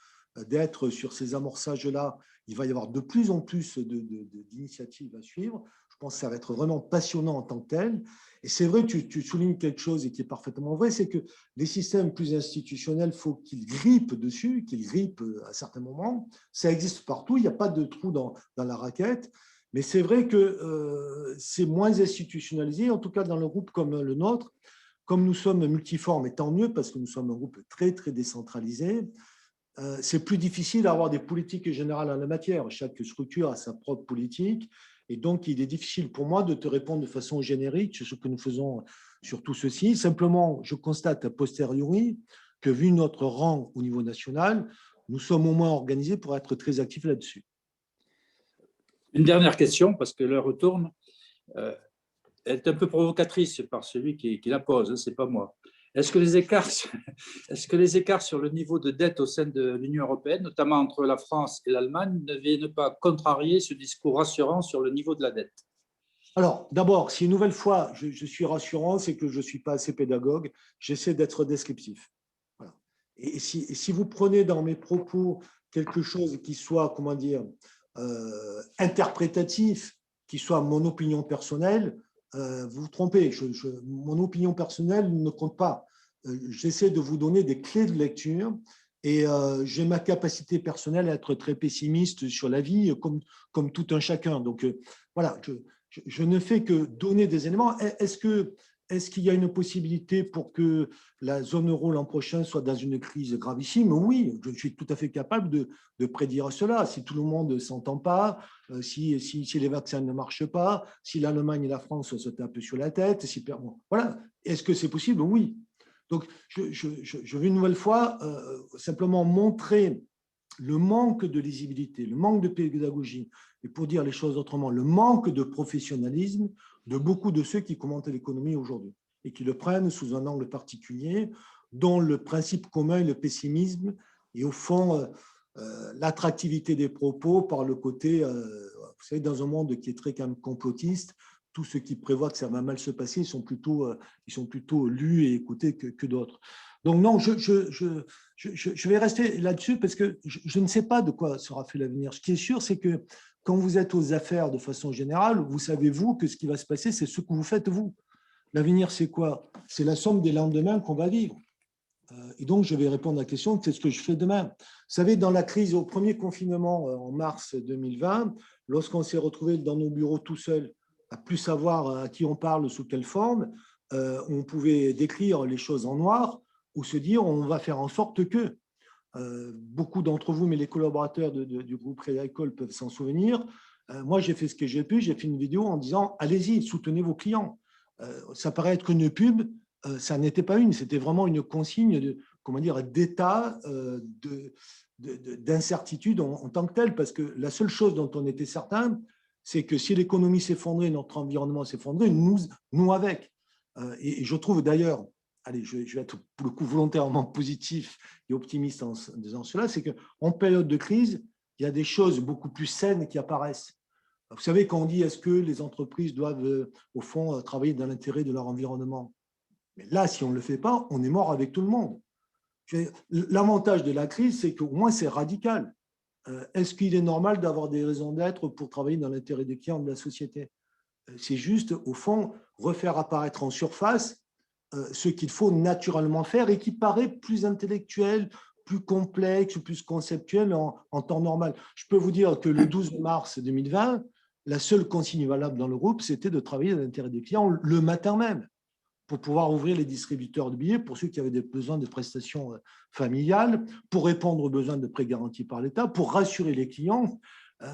d'être sur ces amorçages-là, il va y avoir de plus en plus d'initiatives à suivre. Je pense que ça va être vraiment passionnant en tant que tel. Et c'est vrai, tu soulignes quelque chose et qui est parfaitement vrai, c'est que les systèmes plus institutionnels, il faut qu'ils grippent dessus, qu'ils grippent à certains moments. Ça existe partout, il n'y a pas de trou dans la raquette. Mais c'est vrai que c'est moins institutionnalisé, en tout cas dans le groupe comme le nôtre. Comme nous sommes multiformes, et tant mieux parce que nous sommes un groupe très, très décentralisé, c'est plus difficile d'avoir des politiques générales en la matière. Chaque structure a sa propre politique. Et donc, il est difficile pour moi de te répondre de façon générique sur ce que nous faisons sur tout ceci. Simplement, je constate a posteriori que, vu notre rang au niveau national, nous sommes au moins organisés pour être très actifs là-dessus. Une dernière question, parce que l'heure tourne. Elle est un peu provocatrice par celui qui la pose, ce n'est pas moi. Est-ce que les écarts sur le niveau de dette au sein de l'Union européenne, notamment entre la France et l'Allemagne, ne viennent pas contrarier ce discours rassurant sur le niveau de la dette? Alors, d'abord, si une nouvelle fois je suis rassurant, c'est que je ne suis pas assez pédagogue, j'essaie d'être descriptif. Voilà. Et si vous prenez dans mes propos quelque chose qui soit, comment dire, interprétatif, qui soit mon opinion personnelle, vous vous trompez. Mon opinion personnelle ne compte pas. J'essaie de vous donner des clés de lecture et j'ai ma capacité personnelle à être très pessimiste sur la vie, comme tout un chacun. Donc, voilà, je ne fais que donner des éléments. Est-ce qu'il y a une possibilité pour que la zone euro l'an prochain soit dans une crise gravissime? Oui, je suis tout à fait capable de prédire cela. Si tout le monde ne s'entend pas, si les vaccins ne marchent pas, si l'Allemagne et la France se tapent sur la tête, bon, voilà. Est-ce que c'est possible? Oui. Donc, je veux une nouvelle fois simplement montrer le manque de lisibilité, le manque de pédagogie, et pour dire les choses autrement, le manque de professionnalisme de beaucoup de ceux qui commentent l'économie aujourd'hui et qui le prennent sous un angle particulier, dont le principe commun est le pessimisme et au fond l'attractivité des propos par le côté, vous savez, dans un monde qui est très quand même complotiste, tous ceux qui prévoient que ça va mal se passer, ils sont plutôt lus et écoutés que d'autres. Donc non, je vais rester là-dessus parce que je ne sais pas de quoi sera fait l'avenir. Ce qui est sûr, c'est que quand vous êtes aux affaires de façon générale, vous savez, vous, que ce qui va se passer, c'est ce que vous faites, vous. L'avenir, c'est quoi? C'est la somme des lendemains qu'on va vivre. Et donc, je vais répondre à la question, c'est ce que je fais demain. Vous savez, dans la crise, au premier confinement en mars 2020, lorsqu'on s'est retrouvés dans nos bureaux tout seuls, à plus savoir à qui on parle, sous quelle forme, on pouvait décrire les choses en noir ou se dire on va faire en sorte que. Beaucoup d'entre vous, mais les collaborateurs du groupe Crédit Agricole peuvent s'en souvenir. Moi, j'ai fait ce que j'ai pu. J'ai fait une vidéo en disant allez-y, soutenez vos clients. Ça paraît être une pub, ça n'était pas une, c'était vraiment une consigne d'état d'incertitude en tant que tel, parce que la seule chose dont on était certain, c'est que si l'économie s'effondrait, notre environnement s'effondrait, nous avec. Et je trouve d'ailleurs, allez, je vais être pour le coup volontairement positif et optimiste en disant cela, c'est qu'en période de crise, il y a des choses beaucoup plus saines qui apparaissent. Vous savez, quand on dit est-ce que les entreprises doivent, au fond, travailler dans l'intérêt de leur environnement? Mais là, si on ne le fait pas, on est mort avec tout le monde. L'avantage de la crise, c'est qu'au moins c'est radical. Est-ce qu'il est normal d'avoir des raisons d'être pour travailler dans l'intérêt des clients de la société? C'est juste, au fond, refaire apparaître en surface ce qu'il faut naturellement faire et qui paraît plus intellectuel, plus complexe, plus conceptuel en temps normal. Je peux vous dire que le 12 mars 2020, la seule consigne valable dans le groupe, c'était de travailler dans l'intérêt des clients le matin même, pour pouvoir ouvrir les distributeurs de billets pour ceux qui avaient des besoins de prestations familiales, pour répondre aux besoins de prêts garantis par l'État, pour rassurer les clients.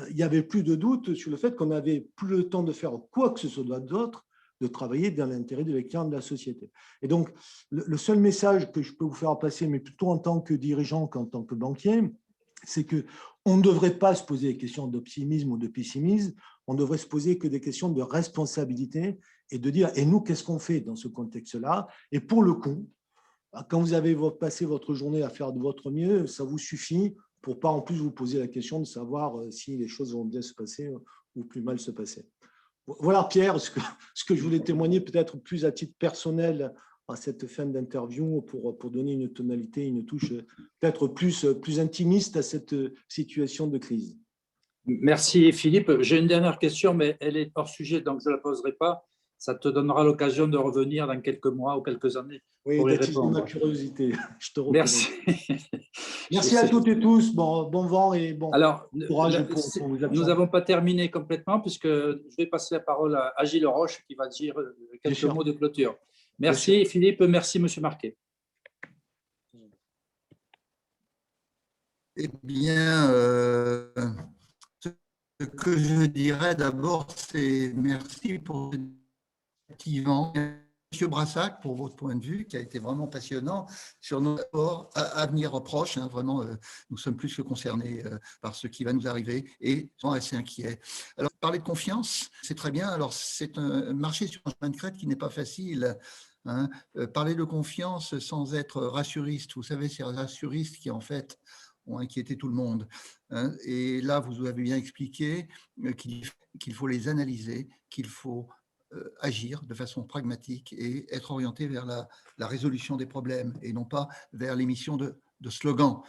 Il n'y avait plus de doute sur le fait qu'on n'avait plus le temps de faire quoi que ce soit d'autre, de travailler dans l'intérêt des clients de la société. Et donc, le seul message que je peux vous faire passer, mais plutôt en tant que dirigeant qu'en tant que banquier, c'est qu'on ne devrait pas se poser des questions d'optimisme ou de pessimisme, on devrait se poser que des questions de responsabilité et de dire, et nous, qu'est-ce qu'on fait dans ce contexte-là? Et pour le coup, quand vous avez passé votre journée à faire de votre mieux, ça vous suffit pour pas en plus vous poser la question de savoir si les choses vont bien se passer ou plus mal se passer. Voilà, Pierre, ce que je voulais témoigner peut-être plus à titre personnel à cette fin d'interview pour donner une tonalité, une touche peut-être plus intimiste à cette situation de crise. Merci Philippe. J'ai une dernière question, mais elle est hors sujet, donc je ne la poserai pas. Ça te donnera l'occasion de revenir dans quelques mois ou quelques années oui, pour y d'attiser répondre. ma curiosité. Je te reconnais. Merci. Merci à toutes et tous. Bon vent et bon Alors, courage pour vous nous n'avons pas terminé complètement puisque je vais passer la parole à Gilles Roche qui va dire quelques mots de clôture. Merci Philippe, merci Monsieur Marquet. Eh bien, ce que je dirais d'abord, c'est merci pour activement, Monsieur Brassac, pour votre point de vue, qui a été vraiment passionnant sur nos rapports à avenir proche. Hein, vraiment, nous sommes plus que concernés par ce qui va nous arriver et sont assez inquiets. Alors, parler de confiance, c'est très bien. Alors, c'est un marché sur un chemin de crête qui n'est pas facile. Hein. Parler de confiance sans être rassuriste, vous savez, c'est rassuriste qui, en fait, ont inquiété tout le monde. Hein. Et là, vous avez bien expliqué qu'il faut les analyser, qu'il faut agir de façon pragmatique et être orienté vers la résolution des problèmes et non pas vers l'émission de slogans.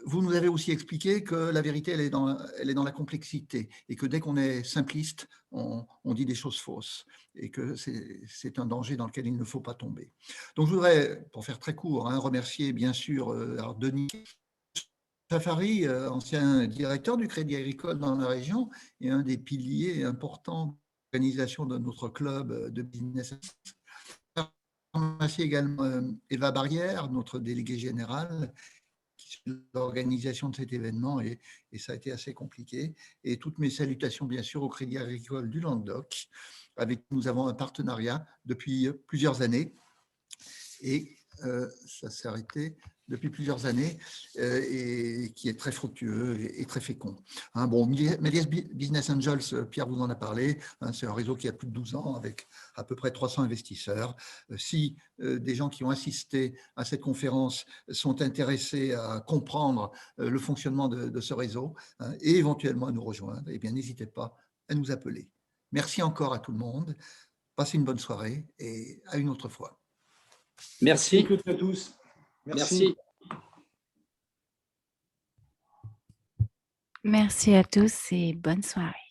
Vous nous avez aussi expliqué que la vérité, elle est dans la complexité et que dès qu'on est simpliste, on dit des choses fausses et que c'est un danger dans lequel il ne faut pas tomber. Donc, je voudrais, pour faire très court, remercier bien sûr Denis Safari, ancien directeur du Crédit Agricole dans la région et un des piliers importants organisation de notre club de business. Je remercie également Eva Barrière, notre déléguée générale, qui suit l'organisation de cet événement et ça a été assez compliqué. Et toutes mes salutations, bien sûr, au Crédit Agricole du Languedoc, avec qui nous avons un partenariat depuis plusieurs années. Et ça s'est arrêté depuis plusieurs années et qui est très fructueux et très fécond. Hein, bon, Méliès Business Angels, Pierre vous en a parlé, hein, c'est un réseau qui a plus de 12 ans avec à peu près 300 investisseurs. Si des gens qui ont assisté à cette conférence sont intéressés à comprendre le fonctionnement de ce réseau hein, et éventuellement à nous rejoindre, eh bien, n'hésitez pas à nous appeler. Merci encore à tout le monde. Passez une bonne soirée et à une autre fois. Merci. Merci à tous. Merci. Merci à tous et bonne soirée.